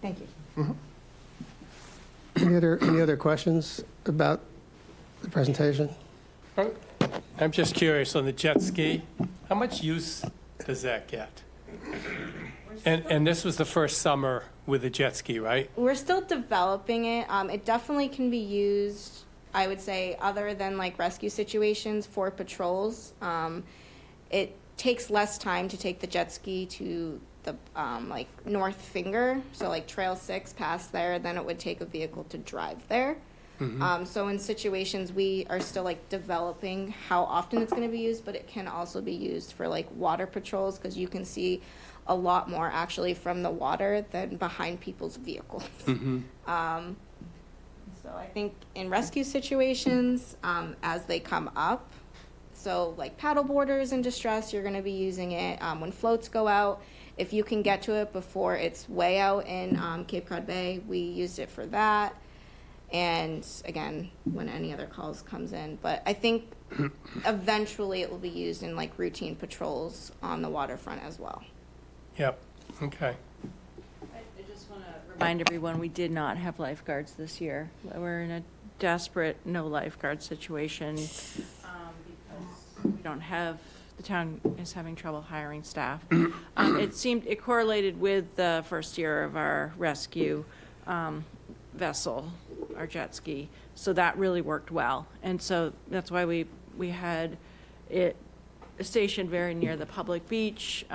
thank you. any other questions about the presentation? I'm just curious, on the jet ski, how much use does that get? And this was the first summer with the jet ski, right? We're still developing it. It definitely can be used, I would say, other than like rescue situations for patrols. It takes less time to take the jet ski to the like North Finger, so like Trail 6 past there, than it would take a vehicle to drive there. So in situations, we are still like developing how often it's going to be used, but it can also be used for like water patrols, because you can see a lot more actually from the water than behind people's vehicles. So I think in rescue situations, as they come up, so like paddle boarders in distress, you're going to be using it. When floats go out, if you can get to it before it's way out in Cape Cod Bay, we used it for that. And again, when any other calls comes in. But I think eventually it will be used in like routine patrols on the waterfront as well. Yep, okay. I just want to remind everyone, we did not have lifeguards this year. We're in a desperate no lifeguard situation because we don't have, the town is having trouble hiring staff. It correlated with the first year of our rescue vessel, our jet ski, so that really worked well. And so that's why we had it stationed very near the public beach.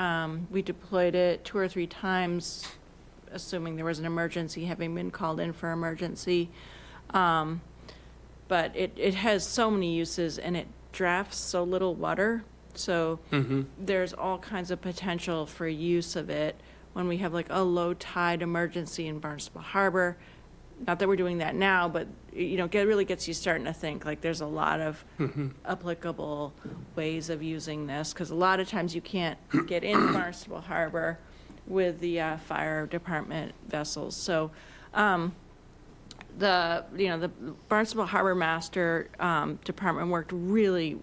We deployed it 2 or 3 times, assuming there was an emergency, having been called in for emergency. But it has so many uses, and it drafts so little water. So there's all kinds of potential for use of it when we have like a low tide emergency in Barnstable Harbor. Not that we're doing that now, but it really gets you starting to think like there's a lot of applicable ways of using this, because a lot of times you can't get in Barnstable Harbor with the fire department vessels. So the Barnstable Harbor Master Department worked really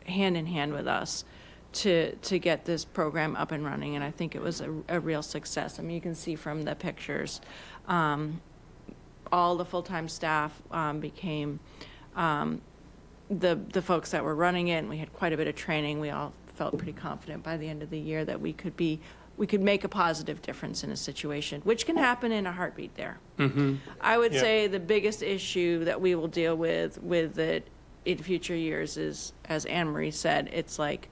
hand in hand with us to get this program up and running, and I think it was a real success. I mean, you can see from the pictures, all the full-time staff became the folks that were running it, and we had quite a bit of training. We all felt pretty confident by the end of the year that we could make a positive difference in a situation, which can happen in a heartbeat there. I would say the biggest issue that we will deal with it in future years is, as Anne Marie said, it's like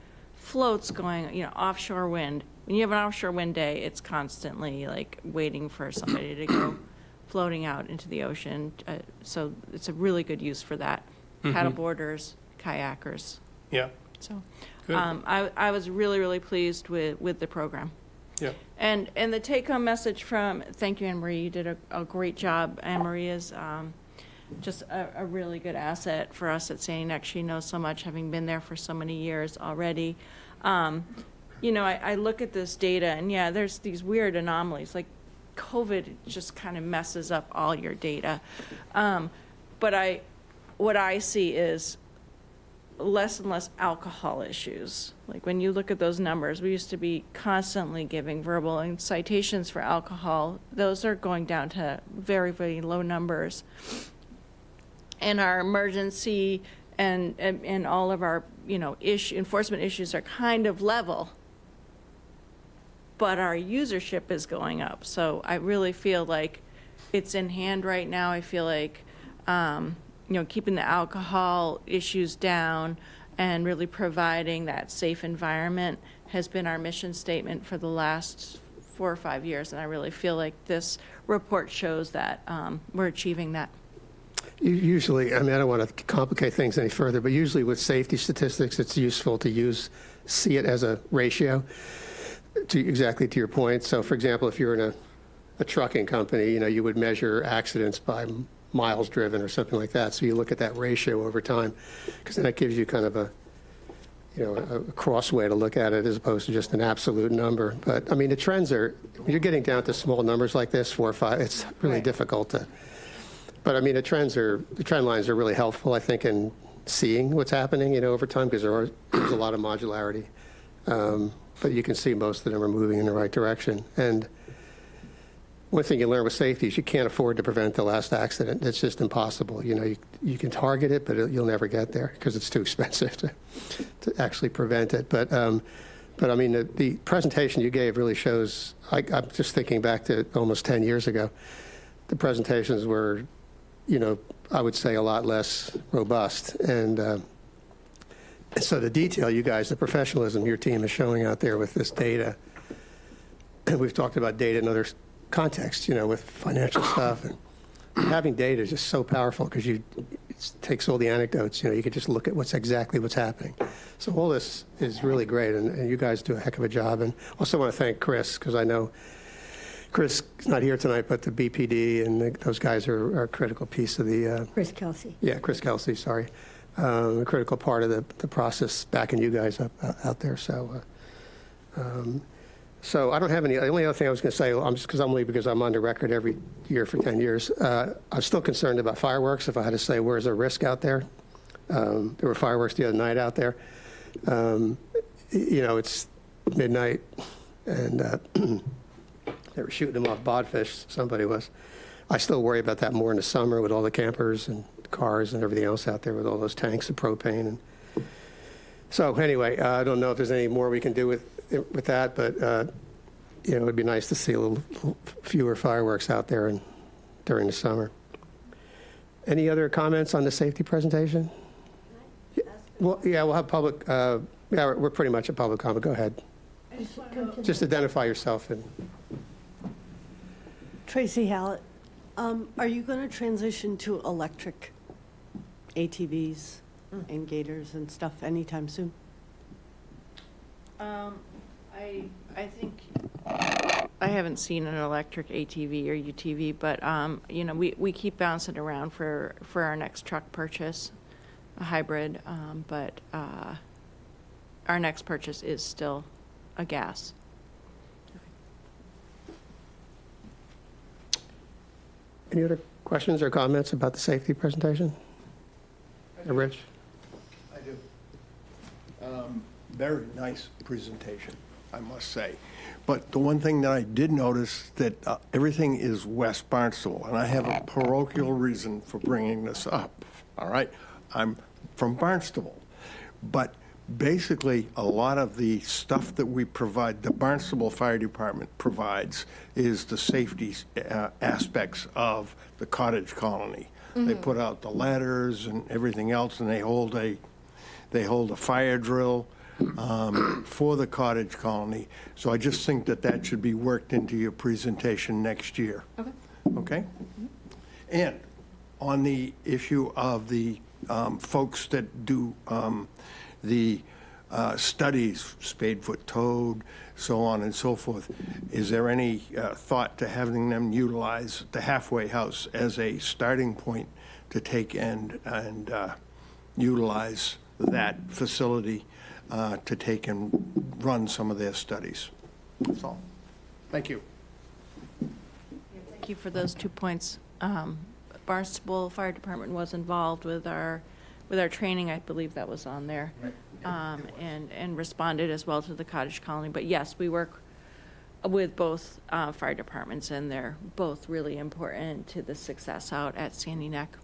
floats going, offshore wind. When you have an offshore wind day, it's constantly like waiting for somebody to go floating out into the ocean. So it's a really good use for that. Paddleboarders, kayakers. Yeah, So good. I was really, really pleased with the program. Yeah. And the take-home message thank you, Anne Marie. You did a great job. Anne Marie is just a really good asset for us at Sandy Neck. She knows so much, having been there for so many years already. I look at this data, and yeah, there's these weird anomalies. Like COVID just kind of messes up all your data. But what I see is less and less alcohol issues. Like when you look at those numbers, we used to be constantly giving verbal and citations for alcohol. Those are going down to very, very low numbers. And our emergency and all of our, enforcement issues are kind of level. But our usership is going up. So I really feel like it's in hand right now. I feel like, keeping the alcohol issues down and really providing that safe environment has been our mission statement for the last 4 or 5 years. And I really feel like this report shows that we're achieving that. Usually, I don't want to complicate things any further, but usually with safety statistics, it's useful to see it as a ratio, exactly to your point. So, for example, if you're in a trucking company, you would measure accidents by miles driven or something like that. So you look at that ratio over time, because then that gives you kind of a cross way to look at it as opposed to just an absolute number. But the trends are, when you're getting down to small numbers like this, 4 or 5, it's really difficult to. But the trend lines are really helpful, I think, in seeing what's happening, over time, because there's a lot of modularity. But you can see most of them are moving in the right direction. And one thing you learn with safety is you can't afford to prevent the last accident. It's just impossible. You can target it, but you'll never get there because it's too expensive to actually prevent it. But the presentation you gave really shows. I'm just thinking back to almost 10 years ago. The presentations were, I would say a lot less robust. And so the detail you guys, the professionalism your team is showing out there with this data, and we've talked about data in other contexts, with financial stuff. And having data is just so powerful because it takes all the anecdotes, you can just look at what's happening. So all this is really great, and you guys do a heck of a job. And also want to thank Chris, because I know Chris is not here tonight, but the BPD and those guys are a critical piece of the... Chris Kelsey. Yeah, Chris Kelsey, sorry. A critical part of the process backing you guys up out there. So I don't have any. The only other thing I was going to say, because I'm on the record every year for 10 years, I'm still concerned about fireworks. If I had to say, where's the risk out there? There were fireworks the other night out there. It's midnight, and they were shooting them off Bodfish. Somebody was. I still worry about that more in the summer with all the campers and cars and everything else out there with all those tanks of propane. And so anyway, I don't know if there's any more we can do with that, but it would be nice to see a little fewer fireworks out there during the summer. Any other comments on the safety presentation? Well, yeah, we'll have public. We're pretty much a public comment. Go ahead. Just identify yourself. Tracy Hallett. Are you going to transition to electric ATVs and gators and stuff anytime soon? I think I haven't seen an electric ATV or UTV, but we keep bouncing around for our next truck purchase, a hybrid, but our next purchase is still a gas. Any other questions or comments about the safety presentation? Rich? I do. Very nice presentation, I must say. But the one thing that I did notice that everything is West Barnstable, and I have a parochial reason for bringing this up, all right? I'm from Barnstable. But basically, a lot of the stuff that we provide, the Barnstable Fire Department provides, is the safety aspects of the cottage colony. They put out the ladders and everything else, and they hold a fire drill. for the cottage colony. So I just think that that should be worked into your presentation next year. Okay. Okay? And on the issue of the folks that do the studies, spadefoot toad, so on and so forth, is there any thought to having them utilize the halfway house as a starting point to take and utilize that facility to take and run some of their studies? That's all. Thank you. Thank you for those 2 points. Barnstable Fire Department was involved with our training. I believe that was on there. And responded as well to the cottage colony. But yes, we work with both fire departments, and they're both really important to the success out at Sandy Neck.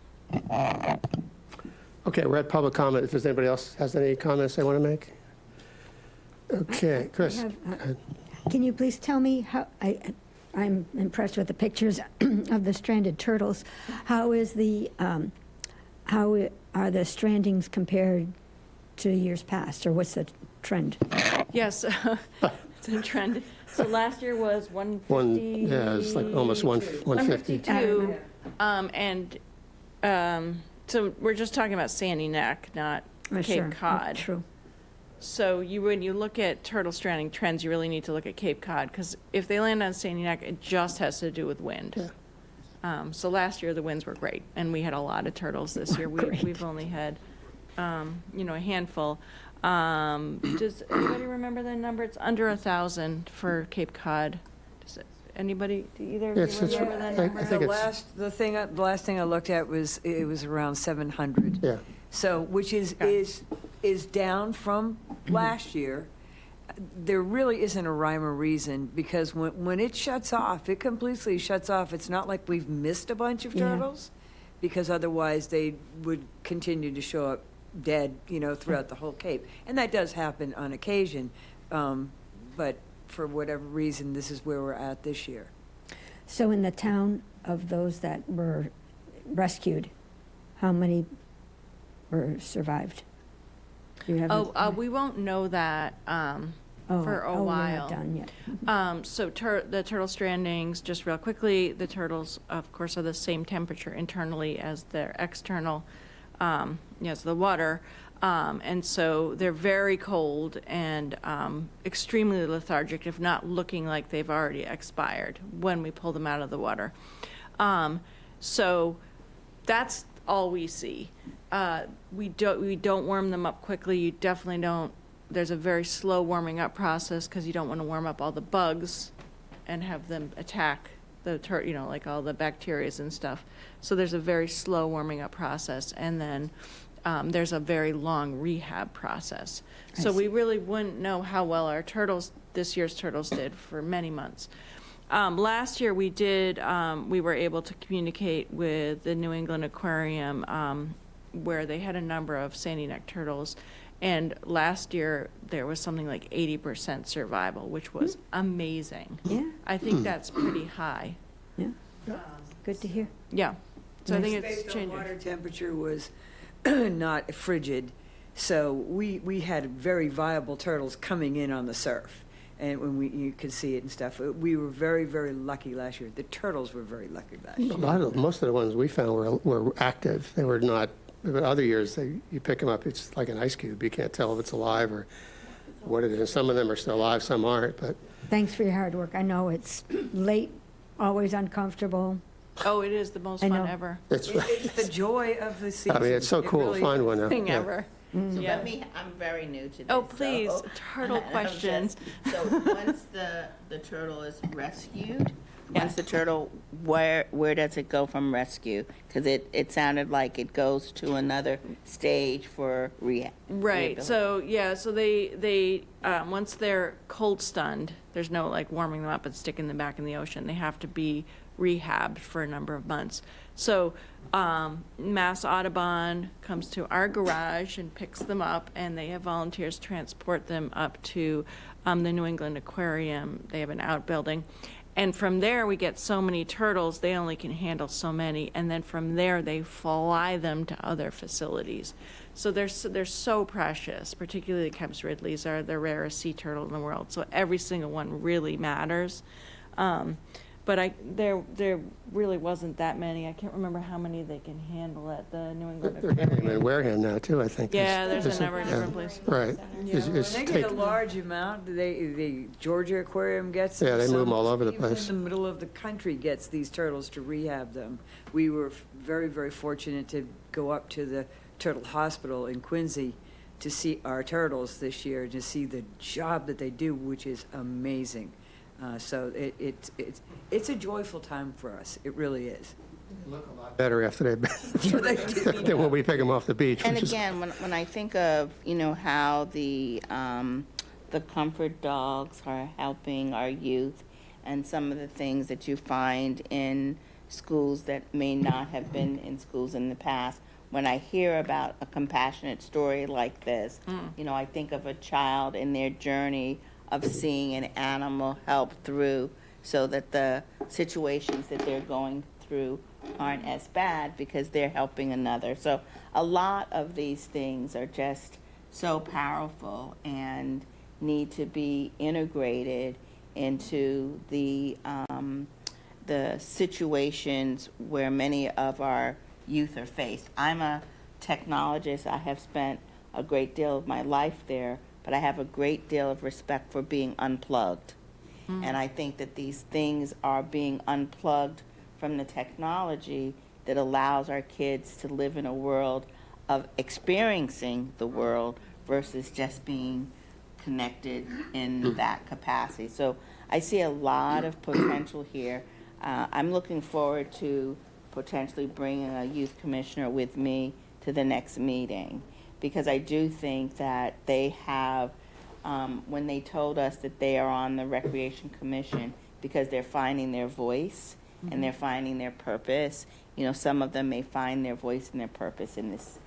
Okay, we're at public comment. If there's anybody else has any comments they want to make? Okay, Chris. Can you please tell me how, I'm impressed with the pictures of the stranded turtles. How are the strandings compared to years past, or what's the trend? Yes, it's a trend. So last year was 150. Yeah, it's like almost 150. 152. So we're just talking about Sandy Neck, not Cape Sure. Cod. True. So when you look at turtle stranding trends, you really need to look at Cape Cod, because if they land on Sandy Neck, it just has to do with wind. Yeah. So last year, the winds were great, and we had a lot of turtles this year. We've only had, a handful. Does anybody remember the number? It's under 1,000 for Cape Cod. Anybody, do either of you It's- remember that I number? think The it's- last thing I looked at was, it was around 700. Yeah. So, which is down from last year. There really isn't a rhyme or reason, because when it shuts off, it completely shuts off. It's not like we've missed a bunch of Yeah. turtles, because otherwise they would continue to show up dead, throughout the whole Cape. And that does happen on occasion, but for whatever reason, this is where we're at this year. So in the town of those that were rescued, how many were survived? Do you have We won't know that for a You're while. not done yet. So the turtle strandings, just real quickly, the turtles, of course, are the same temperature internally as their external, as the water. And so they're very cold and extremely lethargic, if not looking like they've already expired when we pull them out of the water. So that's all we see. We don't warm them up quickly. You definitely don't. There's a very slow warming up process, because you don't want to warm up all the bugs and have them attack the like all the bacteria and stuff. So there's a very slow warming up process, and then there's a very long rehab process. So we really wouldn't know how well our this year's turtles did for many months. Last year we were able to communicate with the New England Aquarium, where they had a number of Sandy Neck turtles. And last year there was something like 80% survival, which was amazing. Yeah. I think that's pretty high. Yeah. Good to hear. Yeah. So I think it's Based on changing. water temperature was not frigid, so we had very viable turtles coming in on the surf, and when you could see it and stuff. We were very, very lucky last year. The turtles were very lucky last year. Most of the ones we found were active. They were not. But other years, you pick them up, it's like an ice cube. You can't tell if it's alive or what it is. Some of them are still alive, some aren't. But Thanks for your hard work. I know it's late, always uncomfortable. Oh, it is the most I fun know. ever. it's. It's the joy of the season. I mean, it's so It cool really to find one now. Thing Yeah. ever. So Yeah. I'm very new to this. Oh, please, so- turtle I'm questions. So once the turtle is rescued, Yeah. once the turtle, where does it go from rescue? Because it sounded like it goes to another stage for rehab. Right. So they once they're cold stunned, there's no like warming them up and sticking them back in the ocean. They have to be rehabbed for a number of months. So Mass Audubon comes to our garage and picks them up, and they have volunteers transport them up to the New England Aquarium. They have an outbuilding, And from there, we get so many turtles, they only can handle so many. And then from there, they fly them to other facilities. So they're so precious, particularly the Kemp's Ridleys are the rarest sea turtle in the world. So every single one really matters. But there really wasn't that many. I can't remember how many they can handle at the New England They're handling them Aquarium. in Wareham now, too, I think. Yeah, there's a Isn't- number of different places. Right. They get a large amount. The Georgia Aquarium gets them. Yeah, they move them Some- all over the even place. the middle of the country gets these turtles to rehab them. We were very, very fortunate to go up to the Turtle Hospital in Quincy to see our turtles this year, to see the job that they do, which is amazing. So it's a joyful time for us. It really is. Better after they've been, than when we pick them off the beach. And which is- again, when I think of, how the comfort dogs are helping our youth and some of the things that you find in schools that may not have been in schools in the past, when I hear about a compassionate story like this, I think of a child in their journey of seeing an animal help through so that the situations that they're going through aren't as bad because they're helping another. So a lot of these things are just so powerful and need to be integrated into the situations where many of our youth are faced. I'm a technologist. I have spent a great deal of my life there, but I have a great deal of respect for being unplugged. And I think that these things are being unplugged from the technology that allows our kids to live in a world of experiencing the world versus just being connected in that capacity. So I see a lot of potential here. I'm looking forward to potentially bringing a youth commissioner with me to the next meeting, because I do think that they have, when they told us that they are on the Recreation Commission because they're finding their voice and they're finding their purpose, some of them may find their voice and their purpose in this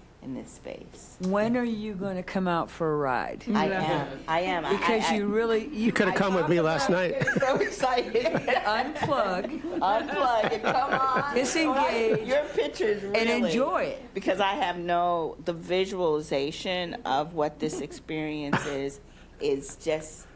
space. When are you going to come out for a ride? I am. Because you really, You could have come with me last night. So excited. unplug Unplug and come on. Disengage. Your pictures really. and enjoy it. Because I have the visualization of what this experience is just,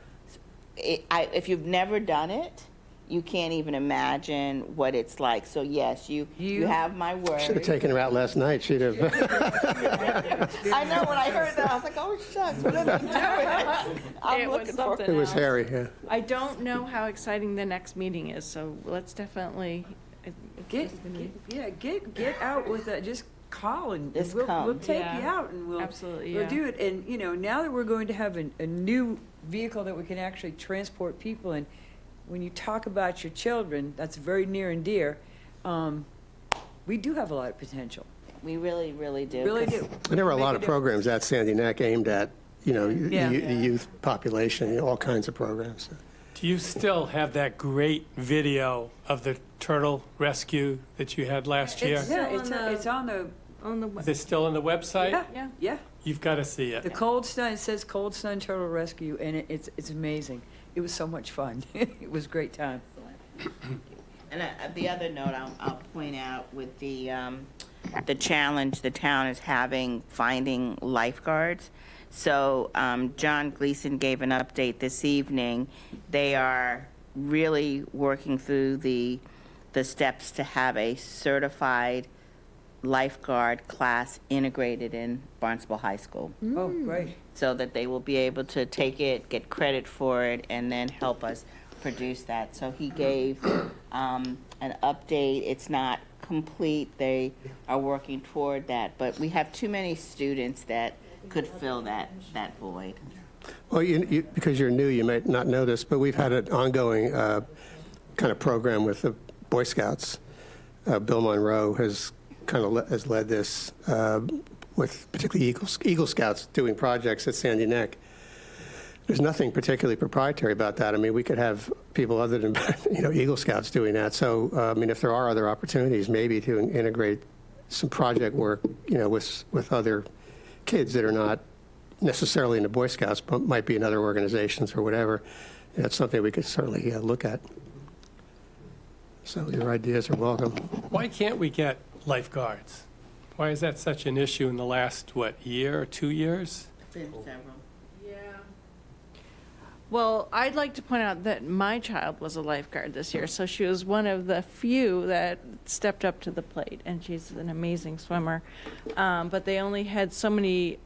if you've never done it, you can't even imagine what it's like. So yes, you have my word. Should have taken her out last night. She'd have. I know, when I heard that, I was like, oh, shucks, what did I do? I'm It was looking for something It was else. hairy, yeah. I don't know how exciting the next meeting is, so let's definitely. Get out with it. Just call and Just we'll come. take Yeah. you out and we'll Absolutely, we'll yeah. do it. And now that we're going to have a new vehicle that we can actually transport people in, when you talk about your children, that's very near and dear. We do have a lot of potential. We really, really do. Really 'cause do. And there were a Make lot of programs at Sandy Neck aimed at, Yeah. the youth population, all kinds of programs. Do you still have that great video of the turtle rescue that you had last year? Yeah, It's on the- on the On the Is it still on the website? yeah. Yeah. You've got to see The it. Cold Stun, it says Cold Stun Turtle Rescue, and it's amazing. It was so much fun. It was a great time. And the other note I'll point out with the challenge the town is having finding lifeguards. So John Gleason gave an update this evening. They are really working through the steps to have a certified lifeguard class integrated in Barnstable High School, Oh, great. so that they will be able to take it, get credit for it, and then help us produce that. So he gave an update. It's not complete. They are working toward that, but we have too many students that could fill that void. Well, because you're new, you might not know this, but we've had an ongoing kind of program with the Boy Scouts. Bill Monroe has has led this with particularly Eagle Scouts doing projects at Sandy Neck. There's nothing particularly proprietary about that. I mean, we could have people other than Eagle Scouts doing that. So, I mean, if there are other opportunities, maybe to integrate some project work, with other kids that are not necessarily in the Boy Scouts, but might be in other organizations or whatever, that's something we could certainly look at. So your ideas are welcome. Why can't we get lifeguards? Why is that such an issue in the last, year or 2 years? Been several. Well, I'd like to point out that my child was a lifeguard this year, so she was one of the few that stepped up to the plate, and she's an amazing swimmer. But they only had so many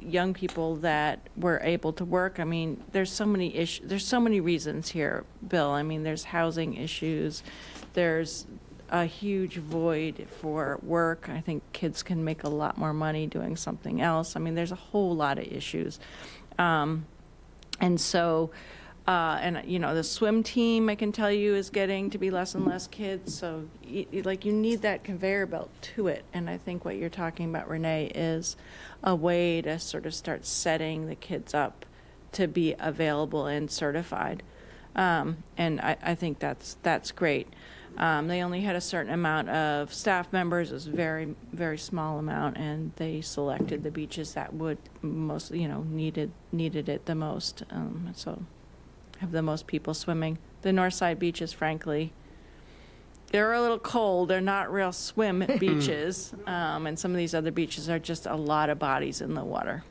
young people that were able to work. I mean, there's so many issues. There's so many reasons here, Bill. I mean, there's housing issues. There's a huge void for work. I think kids can make a lot more money doing something else. I mean, there's a whole lot of issues. And so, the swim team, I can tell you, is getting to be less and less kids. So, you need that conveyor belt to it. And I think what you're talking about, Renee, is a way to sort of start setting the kids up to be available and certified. And I think that's great. They only had a certain amount of staff members. It was a very, very small amount, and they selected the beaches that would most, needed it the most. So have the most people swimming. The north side beaches, frankly, they're a little cold. They're not real swim beaches. And some of these other beaches are just a lot of bodies in the water.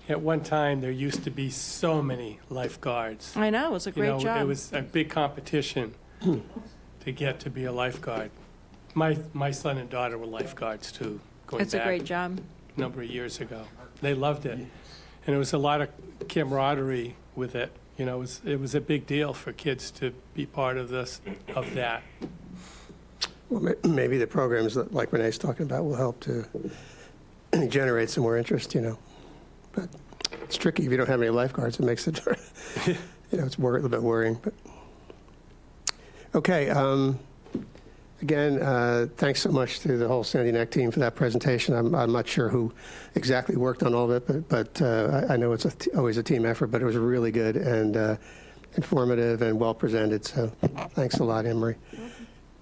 At one time, there used to be so many lifeguards. I know, it was a great job. It was a big competition to get to be a lifeguard. My son and daughter were lifeguards too, going It's a back great job. a number of years ago. They loved it. And it was a lot of camaraderie with it. It was a big deal for kids to be part of that. Well, maybe the programs that, like Renee's talking about, will help to generate some more interest, But it's tricky if you don't have any lifeguards. It makes it, it's a little bit worrying. But okay. Again, thanks so much to the whole Sandy Neck team for that presentation. I'm not sure who exactly worked on all of it, but I know it's always a team effort, but it was really good and informative and well presented. So thanks a lot, Emery.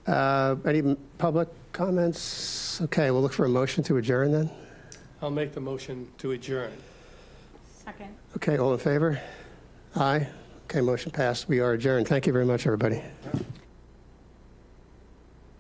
Any public comments? Okay, we'll look for a motion to adjourn then. I'll make the motion to adjourn. Second. Okay, all in favor? Aye. Okay, motion passed. We are adjourned. Thank you very much, everybody.